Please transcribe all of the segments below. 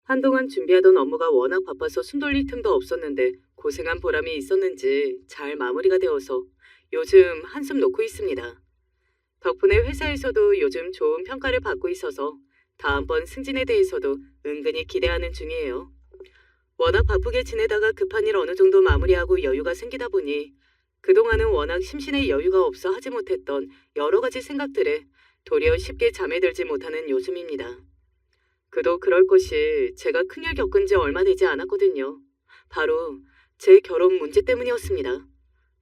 한동안 준비하던 업무가 워낙 바빠서 숨 돌릴 틈도 없었는데 고생한 보람이 있었는지 잘 마무리가 되어서 요즘 한숨 놓고 있습니다. 덕분에 회사에서도 요즘 좋은 평가를 받고 있어서 다음번 승진에 대해서도 은근히 기대하는 중이에요. 워낙 바쁘게 지내다가 급한 일 어느 정도 마무리하고 여유가 생기다 보니 그동안은 워낙 심신의 여유가 없어 하지 못했던 여러 가지 생각들에 도리어 쉽게 잠에 들지 못하는 요즘입니다. 그도 그럴 것이 제가 큰일 겪은 지 얼마 되지 않았거든요. 바로 제 결혼 문제 때문이었습니다.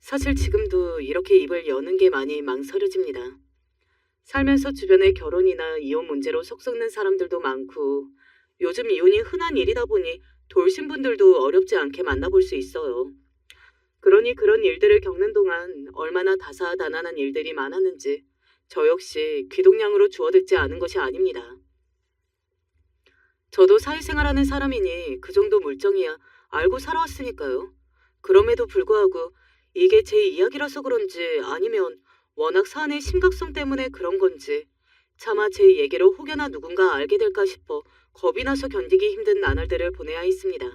사실 지금도 이렇게 입을 여는 게 많이 망설여집니다. 살면서 주변에 결혼이나 이혼 문제로 속 썩는 사람들도 많고 요즘 이혼이 흔한 일이다 보니 돌신 분들도 어렵지 않게 만나볼 수 있어요. 그러니 그런 일들을 겪는 동안 얼마나 다사다난한 일들이 많았는지 저 역시 귀동냥으로 주워듣지 않은 것이 아닙니다. 저도 사회생활하는 사람이니 그 정도 물정이야 알고 살아왔으니까요. 그럼에도 불구하고 이게 제 이야기라서 그런지 아니면 워낙 사안의 심각성 때문에 그런 건지 차마 제 얘기를 혹여나 누군가 알게 될까 싶어 겁이 나서 견디기 힘든 나날들을 보내야 했습니다.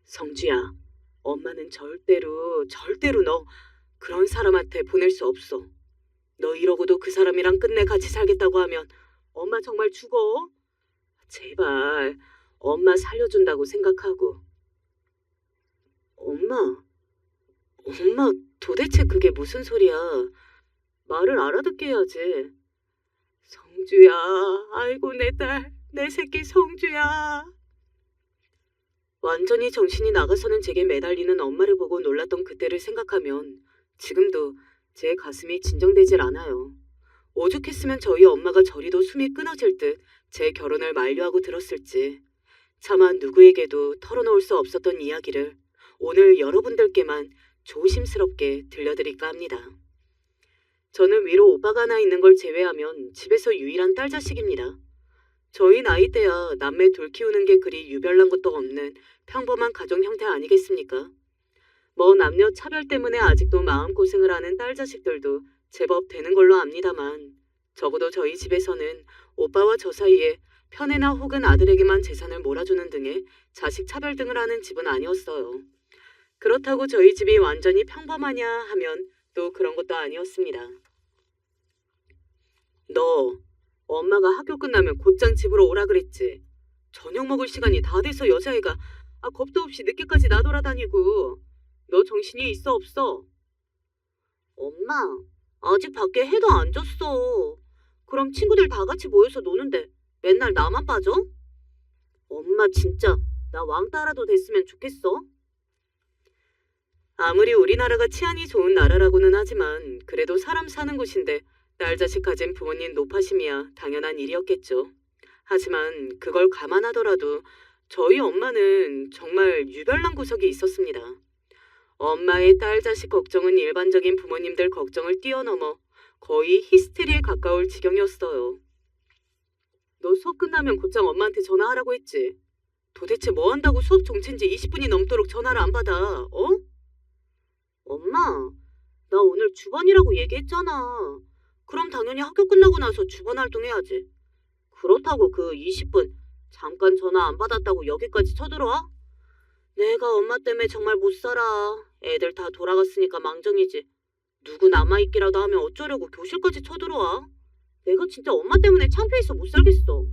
성주야, 엄마는 절대로 너 그런 사람한테 보낼 수 없어. 너 이러고도 그 사람이랑 끝내 같이 살겠다고 하면 엄마 정말 죽어. 제발 엄마 살려준다고 생각하고. 엄마 도대체 그게 무슨 소리야. 말을 알아듣게 해야지. 성주야, 아이고 내 딸, 내 새끼 성주야. 완전히 정신이 나가서는 제게 매달리는 엄마를 보고 놀랐던 그때를 생각하면 지금도 제 가슴이 진정되질 않아요. 오죽했으면 저희 엄마가 저리도 숨이 끊어질 듯 제 결혼을 만류하고 들었을지. 차마 누구에게도 털어놓을 수 없었던 이야기를 오늘 여러분들께만 조심스럽게 들려드릴까 합니다. 저는 위로 오빠가 하나 있는 걸 제외하면 집에서 유일한 딸 자식입니다. 저희 나이대야 남매 둘 키우는 게 그리 유별난 것도 없는 평범한 가정 형태 아니겠습니까? 뭐 남녀 차별 때문에 아직도 마음고생을 하는 딸 자식들도 제법 되는 걸로 압니다만 적어도 저희 집에서는 오빠와 저 사이에 편애나 혹은 아들에게만 재산을 몰아주는 등의 자식 차별 등을 하는 집은 아니었어요. 그렇다고 저희 집이 완전히 평범하냐 하면 또 그런 것도 아니었습니다. 너 엄마가 학교 끝나면 곧장 집으로 오라 그랬지. 저녁 먹을 시간이 다 돼서 여자애가 겁도 없이 늦게까지 나돌아다니고. 너 정신이 있어 없어? 엄마, 아직 밖에 해도 안 졌어. 그럼 친구들 다 같이 모여서 노는데 맨날 나만 빠져? 엄마 진짜 나 왕따라도 됐으면 좋겠어. 아무리 우리나라가 치안이 좋은 나라라고는 하지만 그래도 사람 사는 곳인데 딸 자식 가진 부모님 노파심이야 당연한 일이었겠죠. 하지만 그걸 감안하더라도 저희 엄마는 정말 유별난 구석이 있었습니다. 엄마의 딸 자식 걱정은 일반적인 부모님들 걱정을 뛰어넘어 거의 히스테리에 가까울 지경이었어요. 너 수업 끝나면 곧장 엄마한테 전화하라고 했지. 도대체 뭐 한다고 수업 종친 지 20분이 넘도록 전화를 안 받아, 어? 엄마, 나 오늘 주반이라고 얘기했잖아. 그럼 당연히 학교 끝나고 나서 주반 활동해야지. 그렇다고 그 20분 잠깐 전화 안 받았다고 여기까지 쳐들어와? 내가 엄마 때문에 정말 못 살아. 애들 다 돌아갔으니까 망정이지. 누구 남아있기라도 하면 어쩌려고 교실까지 쳐들어와? 내가 진짜 엄마 때문에 창피해서 못 살겠어.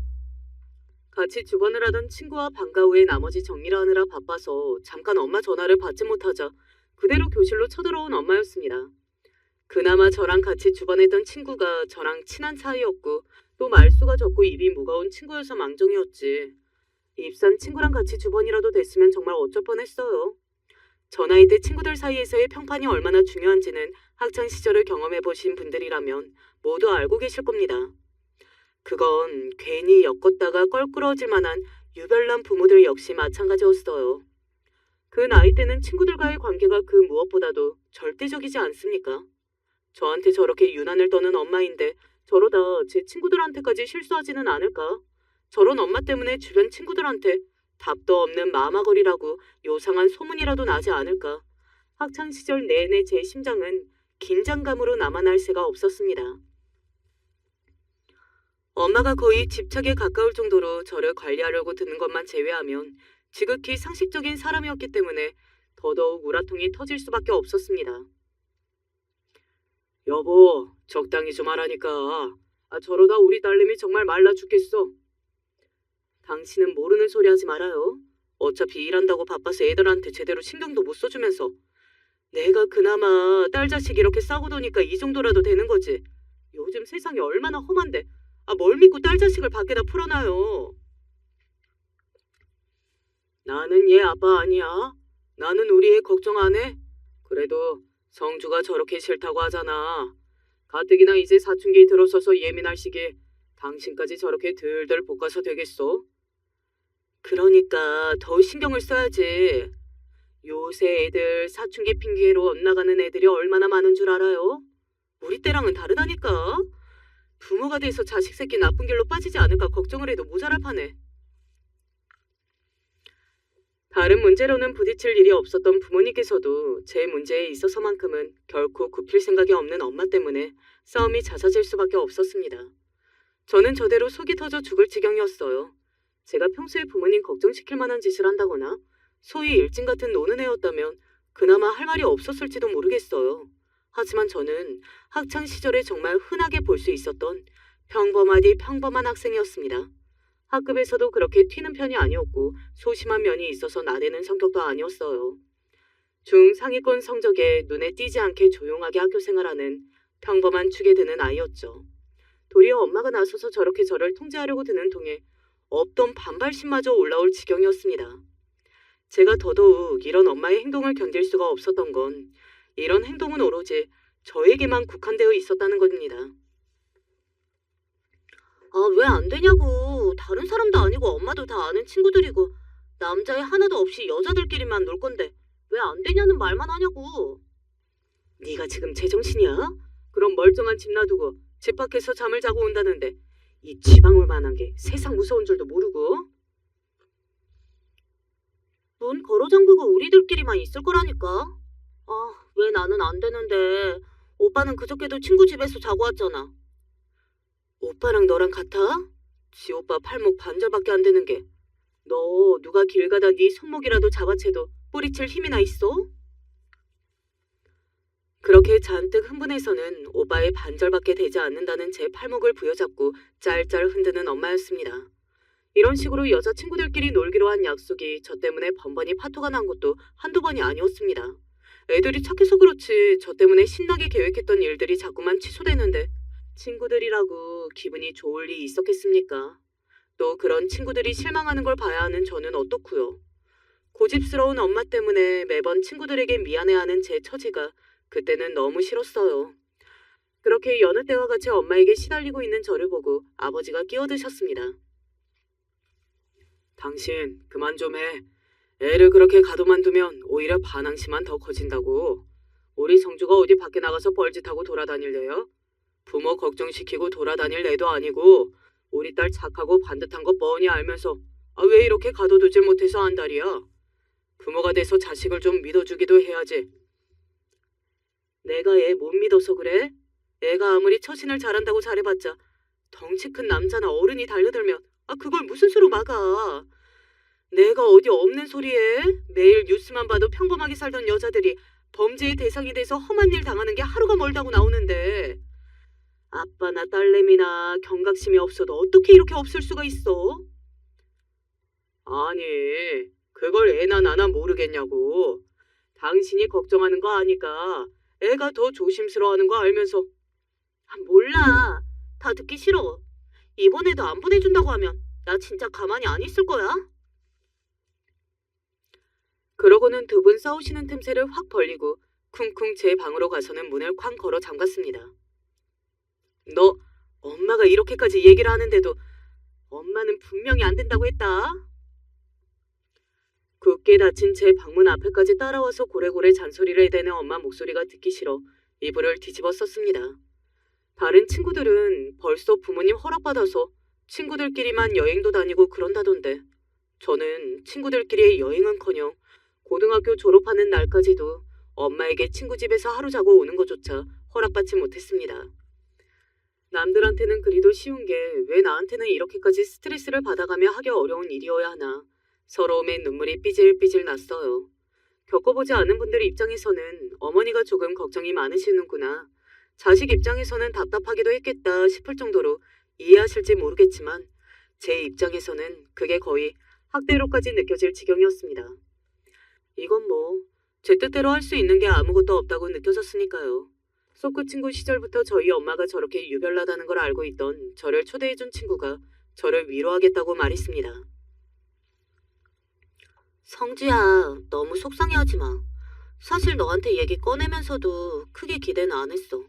같이 주번을 하던 친구와 방과 후에 나머지 정리를 하느라 바빠서 잠깐 엄마 전화를 받지 못하자 그대로 교실로 쳐들어온 엄마였습니다. 그나마 저랑 같이 주번했던 친구가 저랑 친한 사이였고 또 말수가 적고 입이 무거운 친구여서 망정이었지. 입산 친구랑 같이 주번이라도 됐으면 정말 어쩔 뻔했어요. 저 나이 때 친구들 사이에서의 평판이 얼마나 중요한지는 학창시절을 경험해보신 분들이라면 모두 알고 계실 겁니다. 그건 괜히 엮었다가 껄끄러워질 만한 유별난 부모들 역시 마찬가지였어요. 그 나이 때는 친구들과의 관계가 그 무엇보다도 절대적이지 않습니까? 저한테 저렇게 유난을 떠는 엄마인데 저러다 제 친구들한테까지 실수하지는 않을까? 저런 엄마 때문에 주변 친구들한테 답도 없는 마마거리라고 요상한 소문이라도 나지 않을까? 학창시절 내내 제 심장은 긴장감으로 남아날 새가 없었습니다. 엄마가 거의 집착에 가까울 정도로 저를 관리하려고 드는 것만 제외하면 지극히 상식적인 사람이었기 때문에 더더욱 우라통이 터질 수밖에 없었습니다. 여보, 적당히 좀 하라니까. 저러다 우리 딸내미 정말 말라 죽겠어. 당신은 모르는 소리 하지 말아요. 어차피 일한다고 바빠서 애들한테 제대로 신경도 못 써주면서. 내가 그나마 딸 자식 이렇게 싸고 도니까 이 정도라도 되는 거지. 요즘 세상이 얼마나 험한데. 뭘 믿고 딸 자식을 밖에다 풀어놔요. 나는 얘 아빠 아니야. 나는 우리 애 걱정 안 해. 그래도 성주가 저렇게 싫다고 하잖아. 가뜩이나 이제 사춘기 들어서서 예민할 시기에 당신까지 저렇게 들들 볶아서 되겠어? 그러니까 더 신경을 써야지. 요새 애들 사춘기 핑계로 엇나가는 애들이 얼마나 많은 줄 알아요? 우리 때랑은 다르다니까. 부모가 돼서 자식 새끼 나쁜 길로 빠지지 않을까 걱정을 해도 모자랄 판에. 다른 문제로는 부딪힐 일이 없었던 부모님께서도 제 문제에 있어서만큼은 결코 굽힐 생각이 없는 엄마 때문에 싸움이 잦아질 수밖에 없었습니다. 저는 저대로 속이 터져 죽을 지경이었어요. 제가 평소에 부모님 걱정시킬 만한 짓을 한다거나 소위 일진 같은 노는 애였다면 그나마 할 말이 없었을지도 모르겠어요. 하지만 저는 학창 시절에 정말 흔하게 볼 수 있었던 평범하디 평범한 학생이었습니다. 학급에서도 그렇게 튀는 편이 아니었고 소심한 면이 있어서 나대는 성격도 아니었어요. 중상위권 성적에 눈에 띄지 않게 조용하게 학교 생활하는 평범한 축에 드는 아이였죠. 도리어 엄마가 나서서 저렇게 저를 통제하려고 드는 통에 없던 반발심마저 올라올 지경이었습니다. 제가 더더욱 이런 엄마의 행동을 견딜 수가 없었던 건 이런 행동은 오로지 저에게만 국한되어 있었다는 겁니다. 왜 안 되냐고. 다른 사람도 아니고 엄마도 다 아는 친구들이고 남자애 하나도 없이 여자들끼리만 놀 건데 왜 안 되냐는 말만 하냐고. 네가 지금 제정신이야? 그럼 멀쩡한 집 놔두고 집 밖에서 잠을 자고 온다는데 이 쥐방울 만한 게 세상 무서운 줄도 모르고. 문 걸어 잠그고 우리들끼리만 있을 거라니까. 왜 나는 안 되는데. 오빠는 그저께도 친구 집에서 자고 왔잖아. 오빠랑 너랑 같아? 지 오빠 팔목 반절밖에 안 되는 게. 너 누가 길 가다 네 손목이라도 잡아채도 뿌리칠 힘이나 있어? 그렇게 잔뜩 흥분해서는 오빠의 반절밖에 되지 않는다는 제 팔목을 부여잡고 짤짤 흔드는 엄마였습니다. 이런 식으로 여자친구들끼리 놀기로 한 약속이 저 때문에 번번이 파토가 난 것도 한두 번이 아니었습니다. 애들이 착해서 그렇지 저 때문에 신나게 계획했던 일들이 자꾸만 취소되는데 친구들이라고 기분이 좋을 리 있었겠습니까? 또 그런 친구들이 실망하는 걸 봐야 하는 저는 어떻고요. 고집스러운 엄마 때문에 매번 친구들에게 미안해하는 제 처지가 그때는 너무 싫었어요. 그렇게 여느 때와 같이 엄마에게 시달리고 있는 저를 보고 아버지가 끼어드셨습니다. 당신 그만 좀 해. 애를 그렇게 가둬만 두면 오히려 반항심만 더 커진다고. 우리 성주가 어디 밖에 나가서 벌짓하고 돌아다닐래요? 부모 걱정시키고 돌아다닐 애도 아니고 우리 딸 착하고 반듯한 거 뻔히 알면서 왜 이렇게 가둬두질 못해서 안달이야? 부모가 돼서 자식을 좀 믿어주기도 해야지. 내가 애 못 믿어서 그래? 애가 아무리 처신을 잘한다고 잘해봤자 덩치 큰 남자나 어른이 달려들면 그걸 무슨 수로 막아. 내가 어디 없는 소리에 매일 뉴스만 봐도 평범하게 살던 여자들이 범죄의 대상이 돼서 험한 일 당하는 게 하루가 멀다고 나오는데 아빠나 딸내미나 경각심이 없어도 어떻게 이렇게 없을 수가 있어? 아니, 그걸 애나 나나 모르겠냐고. 당신이 걱정하는 거 아니까 애가 더 조심스러워하는 거 알면서. 몰라. 다 듣기 싫어. 이번에도 안 보내준다고 하면 나 진짜 가만히 안 있을 거야. 그러고는 두 분 싸우시는 틈새를 확 벌리고 쿵쿵 제 방으로 가서는 문을 쾅 걸어 잠갔습니다. 너 엄마가 이렇게까지 얘기를 하는데도 엄마는 분명히 안 된다고 했다. 굳게 닫힌 제 방문 앞에까지 따라와서 고래고래 잔소리를 해대는 엄마 목소리가 듣기 싫어 이불을 뒤집어 썼습니다. 다른 친구들은 벌써 부모님 허락받아서 친구들끼리만 여행도 다니고 그런다던데 저는 친구들끼리의 여행은커녕 고등학교 졸업하는 날까지도 엄마에게 친구 집에서 하루 자고 오는 것조차 허락받지 못했습니다. 남들한테는 그리도 쉬운 게 왜 나한테는 이렇게까지 스트레스를 받아가며 하기 어려운 일이어야 하나. 서러움에 눈물이 삐질삐질 났어요. 겪어보지 않은 분들 입장에서는 어머니가 조금 걱정이 많으시는구나. 자식 입장에서는 답답하기도 했겠다 싶을 정도로 이해하실지 모르겠지만 제 입장에서는 그게 거의 학대로까지 느껴질 지경이었습니다. 이건 뭐 제 뜻대로 할 수 있는 게 아무것도 없다고 느껴졌으니까요. 소꾸 친구 시절부터 저희 엄마가 저렇게 유별나다는 걸 알고 있던 저를 초대해준 친구가 저를 위로하겠다고 말했습니다. 성주야, 너무 속상해하지 마. 사실 너한테 얘기 꺼내면서도 크게 기대는 안 했어.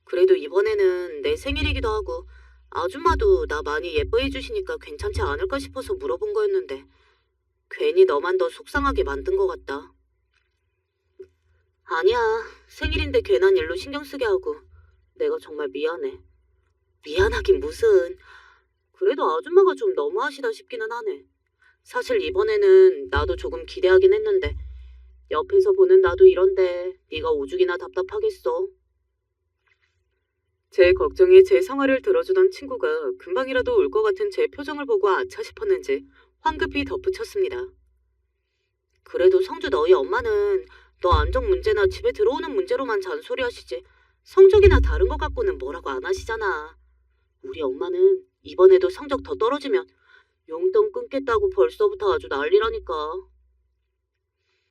그래도 이번에는 내 생일이기도 하고 아줌마도 나 많이 예뻐해 주시니까 괜찮지 않을까 싶어서 물어본 거였는데 괜히 너만 더 속상하게 만든 것 같다. 아니야, 생일인데 괜한 일로 신경 쓰게 하고 내가 정말 미안해. 미안하긴 무슨. 그래도 아줌마가 좀 너무하시다 싶기는 하네. 사실 이번에는 나도 조금 기대하긴 했는데 옆에서 보는 나도 이런데 네가 오죽이나 답답하겠어. 제 걱정에 제 성화를 들어주던 친구가 금방이라도 울 것 같은 제 표정을 보고 아차 싶었는지 황급히 덧붙였습니다. 그래도 성주 너희 엄마는 너 안정 문제나 집에 들어오는 문제로만 잔소리하시지 성적이나 다른 것 갖고는 뭐라고 안 하시잖아. 우리 엄마는 이번에도 성적 더 떨어지면 용돈 끊겠다고 벌써부터 아주 난리라니까.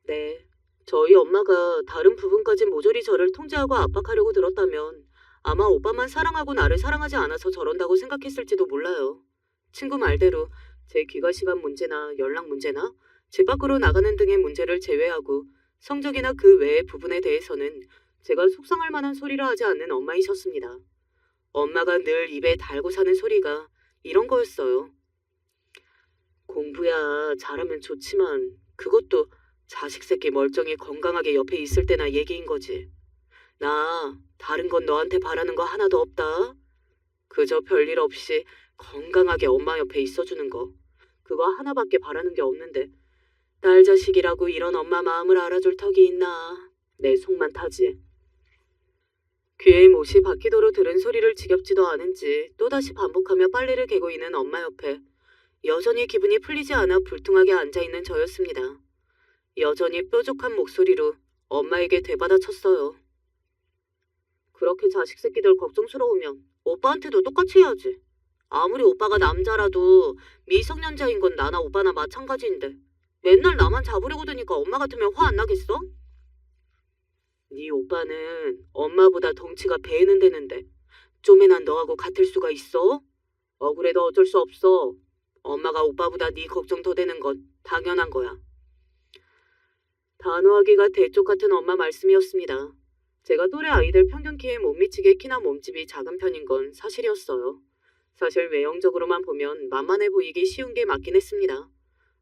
네, 저희 엄마가 다른 부분까지 모조리 저를 통제하고 압박하려고 들었다면 아마 오빠만 사랑하고 나를 사랑하지 않아서 저런다고 생각했을지도 몰라요. 친구 말대로 제 귀가 시간 문제나 연락 문제나 집 밖으로 나가는 등의 문제를 제외하고 성적이나 그 외의 부분에 대해서는 제가 속상할 만한 소리를 하지 않는 엄마이셨습니다. 엄마가 늘 입에 달고 사는 소리가 이런 거였어요. 공부야 잘하면 좋지만 그것도 자식 새끼 멀쩡히 건강하게 옆에 있을 때나 얘기인 거지. 나 다른 건 너한테 바라는 거 하나도 없다. 그저 별일 없이 건강하게 엄마 옆에 있어주는 거. 그거 하나밖에 바라는 게 없는데 딸 자식이라고 이런 엄마 마음을 알아줄 턱이 있나. 내 속만 타지. 귀에 못이 박히도록 들은 소리를 지겹지도 않은지 또다시 반복하며 빨래를 개고 있는 엄마 옆에 여전히 기분이 풀리지 않아 불퉁하게 앉아있는 저였습니다. 여전히 뾰족한 목소리로 엄마에게 되받아쳤어요. 그렇게 자식 새끼들 걱정스러우면 오빠한테도 똑같이 해야지. 아무리 오빠가 남자라도 미성년자인 건 나나 오빠나 마찬가지인데 맨날 나만 잡으려고 드니까 엄마 같으면 화 안 나겠어? 네 오빠는 엄마보다 덩치가 배는 되는데 쪼매난 너하고 같을 수가 있어? 억울해도 어쩔 수 없어. 엄마가 오빠보다 네 걱정 더 되는 건 당연한 거야. 단호하기가 대쪽 같은 엄마 말씀이었습니다. 제가 또래 아이들 평균 키에 못 미치게 키나 몸집이 작은 편인 건 사실이었어요. 사실 외형적으로만 보면 만만해 보이기 쉬운 게 맞긴 했습니다.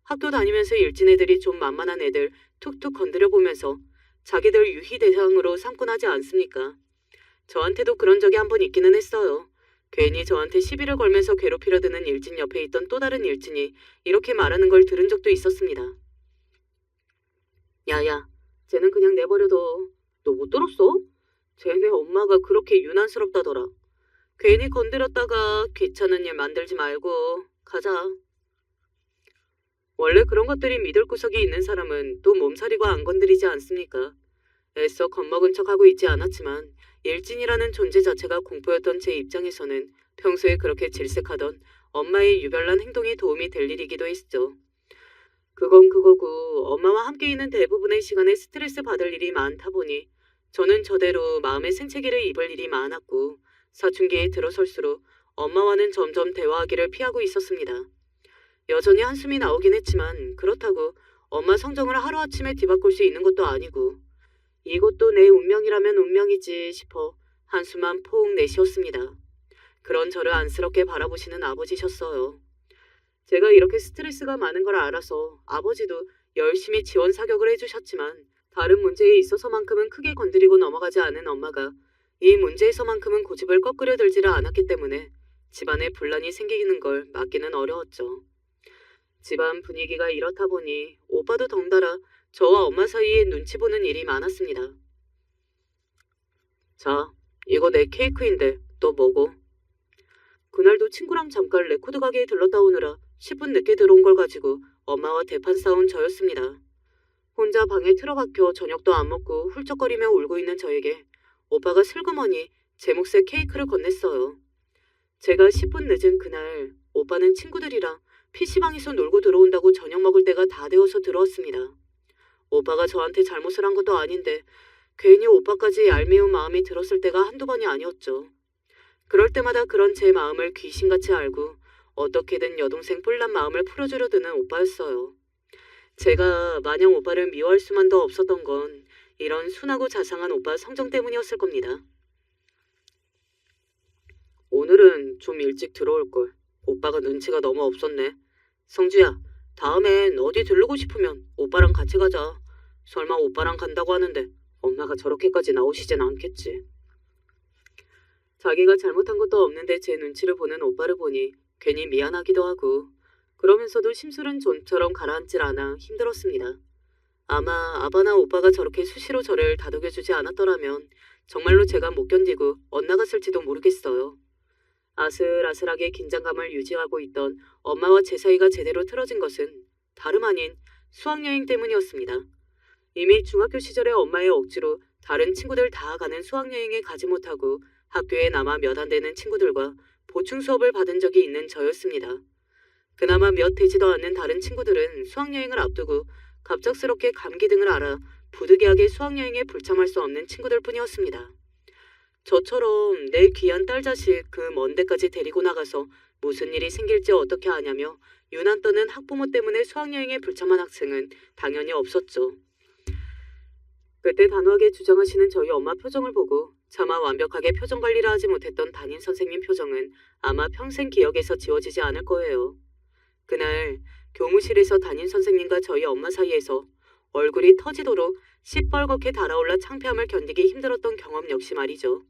학교 다니면서 일진 애들이 좀 만만한 애들 툭툭 건드려 보면서 자기들 유희 대상으로 삼곤 하지 않습니까? 저한테도 그런 적이 한 번 있기는 했어요. 괜히 저한테 시비를 걸면서 괴롭히려 드는 일진 옆에 있던 또 다른 일진이 이렇게 말하는 걸 들은 적도 있었습니다. 야야, 쟤는 그냥 내버려둬. 너 못 들었어? 쟤네 엄마가 그렇게 유난스럽다더라. 괜히 건드렸다가 귀찮은 일 만들지 말고 가자. 원래 그런 것들이 믿을 구석이 있는 사람은 또 몸살이고 안 건드리지 않습니까? 애써 겁먹은 척하고 있지 않았지만 일진이라는 존재 자체가 공포였던 제 입장에서는 평소에 그렇게 질색하던 엄마의 유별난 행동이 도움이 될 일이기도 했죠. 그건 그거고 엄마와 함께 있는 대부분의 시간에 스트레스 받을 일이 많다 보니 저는 저대로 마음의 생채기를 입을 일이 많았고 사춘기에 들어설수록 엄마와는 점점 대화하기를 피하고 있었습니다. 여전히 한숨이 나오긴 했지만 그렇다고 엄마 성정을 하루아침에 뒤바꿀 수 있는 것도 아니고 이것도 내 운명이라면 운명이지 싶어 한숨만 포옹 내쉬었습니다. 그런 저를 안쓰럽게 바라보시는 아버지셨어요. 제가 이렇게 스트레스가 많은 걸 알아서 아버지도 열심히 지원 사격을 해주셨지만 다른 문제에 있어서만큼은 크게 건드리고 넘어가지 않은 엄마가 이 문제에서만큼은 고집을 꺾으려 들지를 않았기 때문에 집안에 분란이 생기는 걸 막기는 어려웠죠. 집안 분위기가 이렇다 보니 오빠도 덩달아 저와 엄마 사이에 눈치 보는 일이 많았습니다. 자, 이거 내 케이크인데 너 먹어. 그날도 친구랑 잠깐 레코드 가게에 들렀다 오느라 10분 늦게 들어온 걸 가지고 엄마와 대판 싸운 저였습니다. 혼자 방에 틀어박혀 저녁도 안 먹고 훌쩍거리며 울고 있는 저에게 오빠가 슬그머니 제 몫에 케이크를 건넸어요. 제가 10분 늦은 그날 오빠는 친구들이랑 PC방에서 놀고 들어온다고 저녁 먹을 때가 다 되어서 들어왔습니다. 오빠가 저한테 잘못을 한 것도 아닌데 괜히 오빠까지 얄미운 마음이 들었을 때가 한두 번이 아니었죠. 그럴 때마다 그런 제 마음을 귀신같이 알고 어떻게든 여동생 뿔난 마음을 풀어주려 드는 오빠였어요. 제가 마냥 오빠를 미워할 수만도 없었던 건 이런 순하고 자상한 오빠 성정 때문이었을 겁니다. 오늘은 좀 일찍 들어올걸. 오빠가 눈치가 너무 없었네. 성주야, 다음엔 어디 들르고 싶으면 오빠랑 같이 가자. 설마 오빠랑 간다고 하는데 엄마가 저렇게까지 나오시진 않겠지. 자기가 잘못한 것도 없는데 제 눈치를 보는 오빠를 보니 괜히 미안하기도 하고 그러면서도 심술은 좀처럼 가라앉질 않아 힘들었습니다. 아마 아바나 오빠가 저렇게 수시로 저를 다독여주지 않았더라면 정말로 제가 못 견디고 엇나갔을지도 모르겠어요. 아슬아슬하게 긴장감을 유지하고 있던 엄마와 제 사이가 제대로 틀어진 것은 다름 아닌 수학여행 때문이었습니다. 이미 중학교 시절에 엄마의 억지로 다른 친구들 다 가는 수학여행에 가지 못하고 학교에 남아 몇 안 되는 친구들과 보충 수업을 받은 적이 있는 저였습니다. 그나마 몇 되지도 않는 다른 친구들은 수학여행을 앞두고 갑작스럽게 감기 등을 앓아 부득이하게 수학여행에 불참할 수 없는 친구들 뿐이었습니다. 저처럼 내 귀한 딸 자식 그 먼 데까지 데리고 나가서 무슨 일이 생길지 어떻게 아냐며 유난 떠는 학부모 때문에 수학여행에 불참한 학생은 당연히 없었죠. 그때 단호하게 주장하시는 저희 엄마 표정을 보고 차마 완벽하게 표정 관리를 하지 못했던 담임 선생님 표정은 아마 평생 기억에서 지워지지 않을 거예요. 그날 교무실에서 담임 선생님과 저희 엄마 사이에서 얼굴이 터지도록 시뻘겋게 달아올라 창피함을 견디기 힘들었던 경험 역시 말이죠.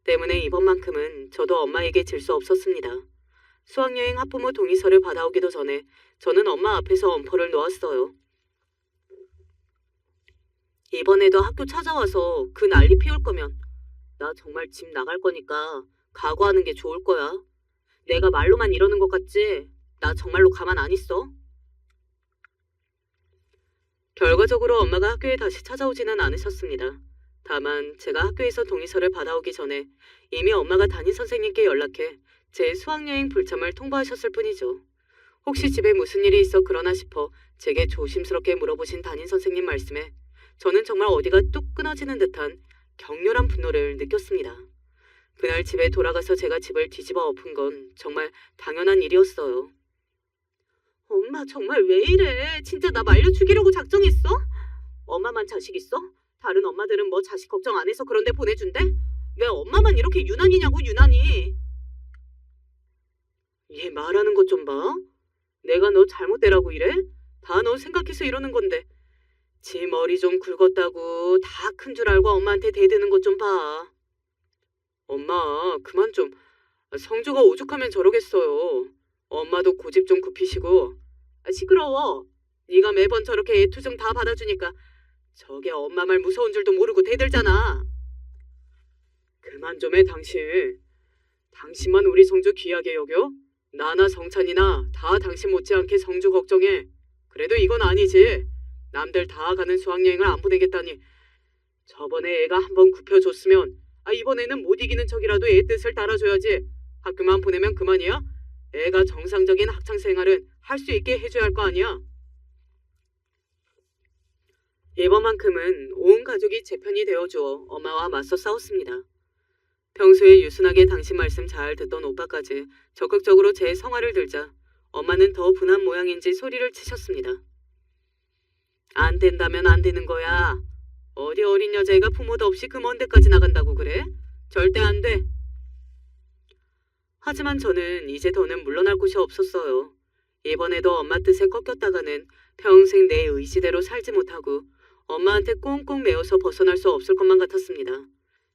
때문에 이번만큼은 저도 엄마에게 질 수 없었습니다. 수학여행 학부모 동의서를 받아오기도 전에 저는 엄마 앞에서 엄포를 놓았어요. 이번에도 학교 찾아와서 그 난리 피울 거면 나 정말 집 나갈 거니까 각오하는 게 좋을 거야. 내가 말로만 이러는 것 같지? 나 정말로 가만 안 있어. 결과적으로 엄마가 학교에 다시 찾아오지는 않으셨습니다. 다만 제가 학교에서 동의서를 받아오기 전에 이미 엄마가 담임 선생님께 연락해 제 수학여행 불참을 통보하셨을 뿐이죠. 혹시 집에 무슨 일이 있어 그러나 싶어 제게 조심스럽게 물어보신 담임 선생님 말씀에 저는 정말 어디가 뚝 끊어지는 듯한 격렬한 분노를 느꼈습니다. 그날 집에 돌아가서 제가 집을 뒤집어 엎은 건 정말 당연한 일이었어요. 엄마 정말 왜 이래? 진짜 나 말려 죽이려고 작정했어? 엄마만 자식 있어? 다른 엄마들은 뭐 자식 걱정 안 해서 그런데 보내준대? 왜 엄마만 이렇게 유난이냐고 유난이. 얘 말하는 것 좀 봐. 내가 너 잘못되라고 이래? 다 너 생각해서 이러는 건데 지 머리 좀 굵었다고 다 큰 줄 알고 엄마한테 대드는 것 좀 봐. 엄마 그만 좀. 성주가 오죽하면 저러겠어요. 엄마도 고집 좀 굽히시고. 시끄러워. 네가 매번 저렇게 애투정 다 받아주니까 저게 엄마 말 무서운 줄도 모르고 대들잖아. 그만 좀 해 당신. 당신만 우리 성주 귀하게 여겨? 나나 성찬이나 다 당신 못지않게 성주 걱정해. 그래도 이건 아니지. 남들 다 가는 수학여행을 안 보내겠다니. 저번에 애가 한번 굽혀줬으면 이번에는 못 이기는 척이라도 애 뜻을 따라줘야지. 학교만 보내면 그만이야? 애가 정상적인 학창생활은 할 수 있게 해줘야 할 거 아니야. 이번만큼은 온 가족이 제 편이 되어주어 엄마와 맞서 싸웠습니다. 평소에 유순하게 당신 말씀 잘 듣던 오빠까지 적극적으로 제 성화를 들자 엄마는 더 분한 모양인지 소리를 치셨습니다. 안 된다면 안 되는 거야. 어디 어린 여자애가 부모도 없이 그 먼 데까지 나간다고 그래? 절대 안 돼. 하지만 저는 이제 더는 물러날 곳이 없었어요. 이번에도 엄마 뜻에 꺾였다가는 평생 내 의지대로 살지 못하고 엄마한테 꽁꽁 매어서 벗어날 수 없을 것만 같았습니다.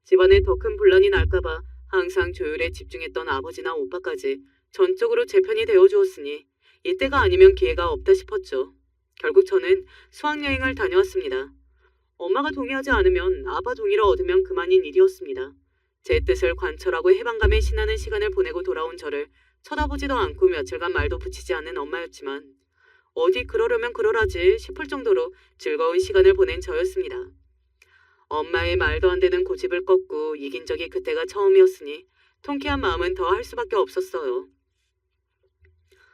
집안에 더 큰 분란이 날까봐 항상 조율에 집중했던 아버지나 오빠까지 전적으로 제 편이 되어주었으니 이때가 아니면 기회가 없다 싶었죠. 결국 저는 수학여행을 다녀왔습니다. 엄마가 동의하지 않으면 아빠 동의를 얻으면 그만인 일이었습니다. 제 뜻을 관철하고 해방감에 신나는 시간을 보내고 돌아온 저를 쳐다보지도 않고 며칠간 말도 붙이지 않는 엄마였지만 어디 그러려면 그러라지 싶을 정도로 즐거운 시간을 보낸 저였습니다. 엄마의 말도 안 되는 고집을 꺾고 이긴 적이 그때가 처음이었으니 통쾌한 마음은 더 할 수밖에 없었어요.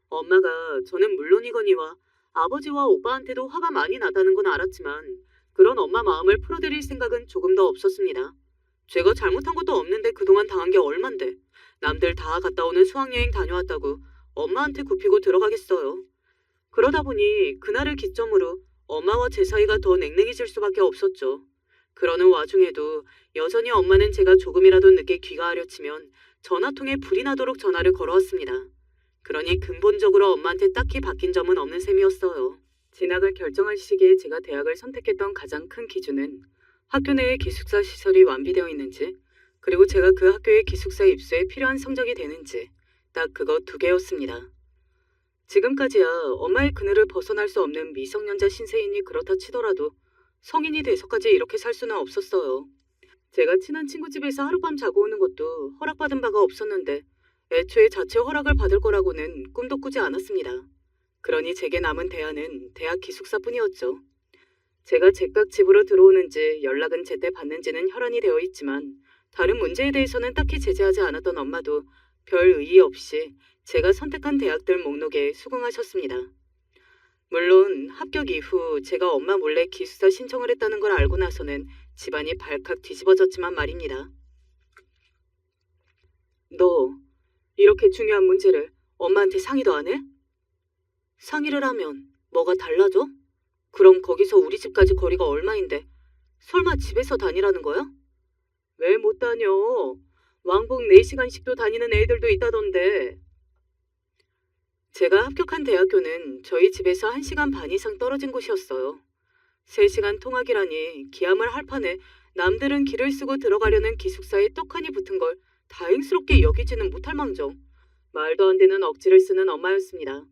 엄마가 저는 물론이거니와 아버지와 오빠한테도 화가 많이 나다는 건 알았지만 그런 엄마 마음을 풀어드릴 생각은 조금 더 없었습니다. 제가 잘못한 것도 없는데 그동안 당한 게 얼만데 남들 다 갔다 오는 수학여행 다녀왔다고 엄마한테 굽히고 들어가겠어요. 그러다 보니 그날을 기점으로 엄마와 제 사이가 더 냉랭해질 수밖에 없었죠. 그러는 와중에도 여전히 엄마는 제가 조금이라도 늦게 귀가하려 치면 전화통에 불이 나도록 전화를 걸어왔습니다. 그러니 근본적으로 엄마한테 딱히 바뀐 점은 없는 셈이었어요. 진학을 결정할 시기에 제가 대학을 선택했던 가장 큰 기준은 학교 내에 기숙사 시설이 완비되어 있는지, 그리고 제가 그 학교의 기숙사 입소에 필요한 성적이 되는지 딱 그거 두 개였습니다. 지금까지야 엄마의 그늘을 벗어날 수 없는 미성년자 신세인이 그렇다 치더라도 성인이 돼서까지 이렇게 살 수는 없었어요. 제가 친한 친구 집에서 하룻밤 자고 오는 것도 허락받은 바가 없었는데 애초에 자체 허락을 받을 거라고는 꿈도 꾸지 않았습니다. 그러니 제게 남은 대안은 대학 기숙사뿐이었죠. 제가 제깍 집으로 들어오는지 연락은 제때 받는지는 혈안이 되어 있지만 다른 문제에 대해서는 딱히 제재하지 않았던 엄마도 별 의의 없이 제가 선택한 대학들 목록에 수긍하셨습니다. 물론 합격 이후 제가 엄마 몰래 기숙사 신청을 했다는 걸 알고 나서는 집안이 발칵 뒤집어졌지만 말입니다. 너 이렇게 중요한 문제를 엄마한테 상의도 안 해? 상의를 하면 뭐가 달라져? 그럼 거기서 우리 집까지 거리가 얼마인데 설마 집에서 다니라는 거야? 왜 못 다녀? 왕복 4시간씩도 다니는 애들도 있다던데. 제가 합격한 대학교는 저희 집에서 1시간 반 이상 떨어진 곳이었어요. 3시간 통학이라니 기함을 할 판에 남들은 길을 쓰고 들어가려는 기숙사에 떡하니 붙은 걸 다행스럽게 여기지는 못할 망정 말도 안 되는 억지를 쓰는 엄마였습니다.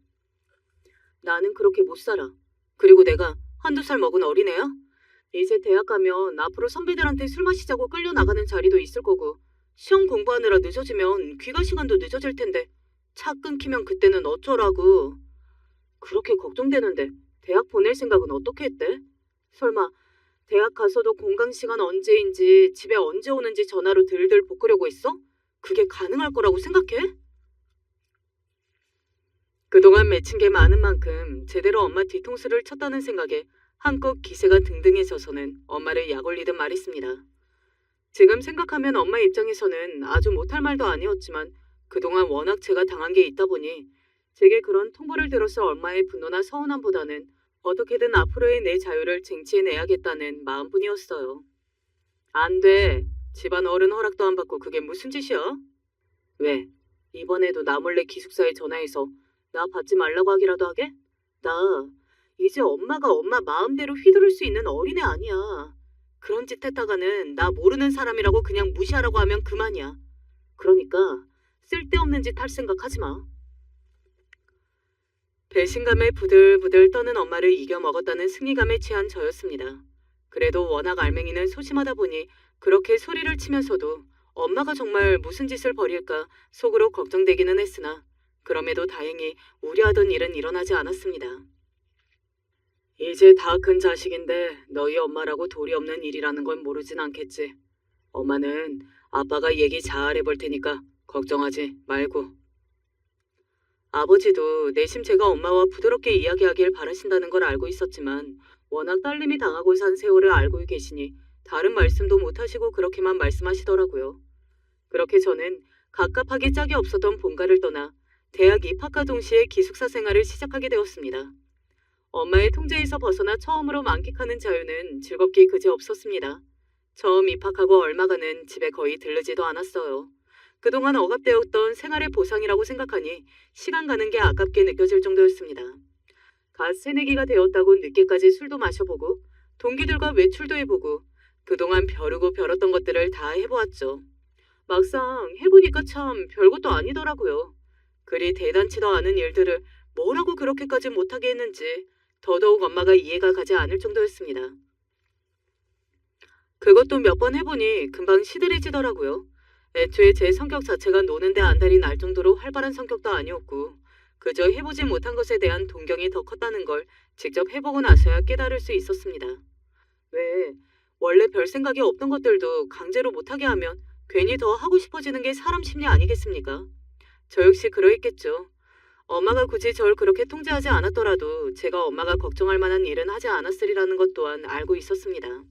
나는 그렇게 못 살아. 그리고 내가 한두 살 먹은 어린애야? 이제 대학 가면 앞으로 선배들한테 술 마시자고 끌려나가는 자리도 있을 거고 시험 공부하느라 늦어지면 귀가 시간도 늦어질 텐데 차 끊기면 그때는 어쩌라고. 그렇게 걱정되는데 대학 보낼 생각은 어떻게 했대? 설마 대학 가서도 공강 시간 언제인지 집에 언제 오는지 전화로 들들 볶으려고 했어? 그게 가능할 거라고 생각해? 그동안 맺힌 게 많은 만큼 제대로 엄마 뒤통수를 쳤다는 생각에 한껏 기세가 등등해져서는 엄마를 약 올리듯 말했습니다. 지금 생각하면 엄마 입장에서는 아주 못할 말도 아니었지만 그동안 워낙 제가 당한 게 있다 보니 제게 그런 통보를 들었을 엄마의 분노나 서운함보다는 어떻게든 앞으로의 내 자유를 쟁취해내야겠다는 마음뿐이었어요. 안 돼. 집안 어른 허락도 안 받고 그게 무슨 짓이야? 왜? 이번에도 나 몰래 기숙사에 전화해서 나 받지 말라고 하기라도 하게? 나 이제 엄마가 엄마 마음대로 휘두를 수 있는 어린애 아니야. 그런 짓 했다가는 나 모르는 사람이라고 그냥 무시하라고 하면 그만이야. 그러니까 쓸데없는 짓 할 생각 하지 마. 배신감에 부들부들 떠는 엄마를 이겨먹었다는 승리감에 취한 저였습니다. 그래도 워낙 알맹이는 소심하다 보니 그렇게 소리를 치면서도 엄마가 정말 무슨 짓을 벌일까 속으로 걱정되기는 했으나 그럼에도 다행히 우려하던 일은 일어나지 않았습니다. 이제 다 큰 자식인데 너희 엄마라고 도리 없는 일이라는 건 모르진 않겠지. 엄마는 아빠가 얘기 잘 해볼 테니까 걱정하지 말고. 아버지도 내심 제가 엄마와 부드럽게 이야기하길 바라신다는 걸 알고 있었지만 워낙 딸님이 당하고 산 세월을 알고 계시니 다른 말씀도 못하시고 그렇게만 말씀하시더라고요. 그렇게 저는 갑갑하게 짝이 없었던 본가를 떠나 대학 입학과 동시에 기숙사 생활을 시작하게 되었습니다. 엄마의 통제에서 벗어나 처음으로 만끽하는 자유는 즐겁기 그지없었습니다. 처음 입학하고 얼마간은 집에 거의 들르지도 않았어요. 그동안 억압되었던 생활의 보상이라고 생각하니 시간 가는 게 아깝게 느껴질 정도였습니다. 갓 새내기가 되었다고 늦게까지 술도 마셔보고 동기들과 외출도 해보고 그동안 벼르고 벼렀던 것들을 다 해보았죠. 막상 해보니까 참 별것도 아니더라고요. 그리 대단치도 않은 일들을 뭐라고 그렇게까지 못하게 했는지 더더욱 엄마가 이해가 가지 않을 정도였습니다. 그것도 몇 번 해보니 금방 시들해지더라고요. 애초에 제 성격 자체가 노는데 안달이 날 정도로 활발한 성격도 아니었고 그저 해보지 못한 것에 대한 동경이 더 컸다는 걸 직접 해보고 나서야 깨달을 수 있었습니다. 왜 원래 별 생각이 없던 것들도 강제로 못하게 하면 괜히 더 하고 싶어지는 게 사람 심리 아니겠습니까? 저 역시 그러했겠죠. 엄마가 굳이 절 그렇게 통제하지 않았더라도 제가 엄마가 걱정할 만한 일은 하지 않았으리라는 것 또한 알고 있었습니다.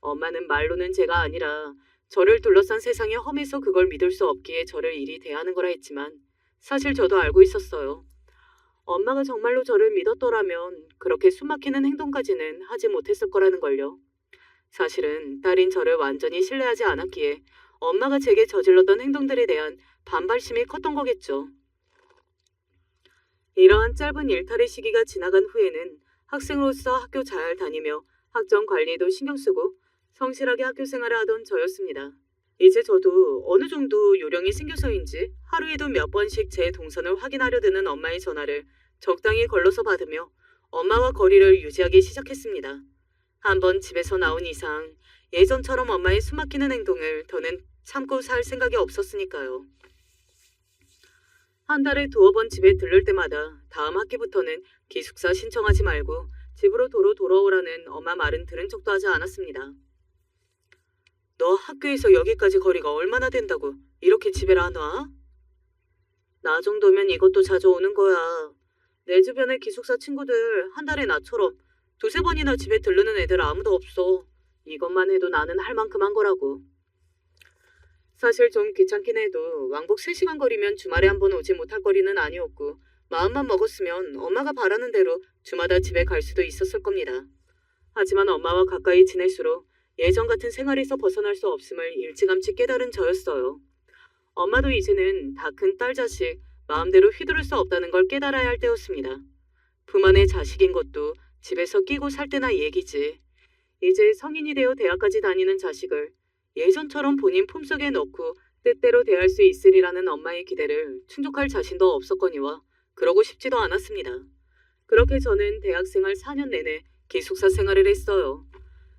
엄마는 말로는 제가 아니라 저를 둘러싼 세상이 험해서 그걸 믿을 수 없기에 저를 이리 대하는 거라 했지만 사실 저도 알고 있었어요. 엄마가 정말로 저를 믿었더라면 그렇게 숨막히는 행동까지는 하지 못했을 거라는 걸요. 사실은 딸인 저를 완전히 신뢰하지 않았기에 엄마가 제게 저질렀던 행동들에 대한 반발심이 컸던 거겠죠. 이러한 짧은 일탈의 시기가 지나간 후에는 학생으로서 학교 잘 다니며 학점 관리에도 신경 쓰고 성실하게 학교 생활을 하던 저였습니다. 이제 저도 어느 정도 요령이 생겨서인지 하루에도 몇 번씩 제 동선을 확인하려 드는 엄마의 전화를 적당히 걸러서 받으며 엄마와 거리를 유지하기 시작했습니다. 한번 집에서 나온 이상 예전처럼 엄마의 숨막히는 행동을 더는 참고 살 생각이 없었으니까요. 한 달에 두어 번 집에 들를 때마다 다음 학기부터는 기숙사 신청하지 말고 집으로 도로 돌아오라는 엄마 말은 들은 척도 하지 않았습니다. 너 학교에서 여기까지 거리가 얼마나 된다고 이렇게 집에를 안 와? 나 정도면 이것도 자주 오는 거야. 내 주변에 기숙사 친구들 한 달에 나처럼 두세 번이나 집에 들르는 애들 아무도 없어. 이것만 해도 나는 할 만큼 한 거라고. 사실 좀 귀찮긴 해도 왕복 3시간 거리면 주말에 한 번 오지 못할 거리는 아니었고 마음만 먹었으면 엄마가 바라는 대로 주마다 집에 갈 수도 있었을 겁니다. 하지만 엄마와 가까이 지낼수록 예전 같은 생활에서 벗어날 수 없음을 일찌감치 깨달은 저였어요. 엄마도 이제는 다 큰 딸 자식 마음대로 휘두를 수 없다는 걸 깨달아야 할 때였습니다. 부만의 자식인 것도 집에서 끼고 살 때나 얘기지. 이제 성인이 되어 대학까지 다니는 자식을 예전처럼 본인 품속에 넣고 뜻대로 대할 수 있으리라는 엄마의 기대를 충족할 자신도 없었거니와 그러고 싶지도 않았습니다. 그렇게 저는 대학생활 4년 내내 기숙사 생활을 했어요.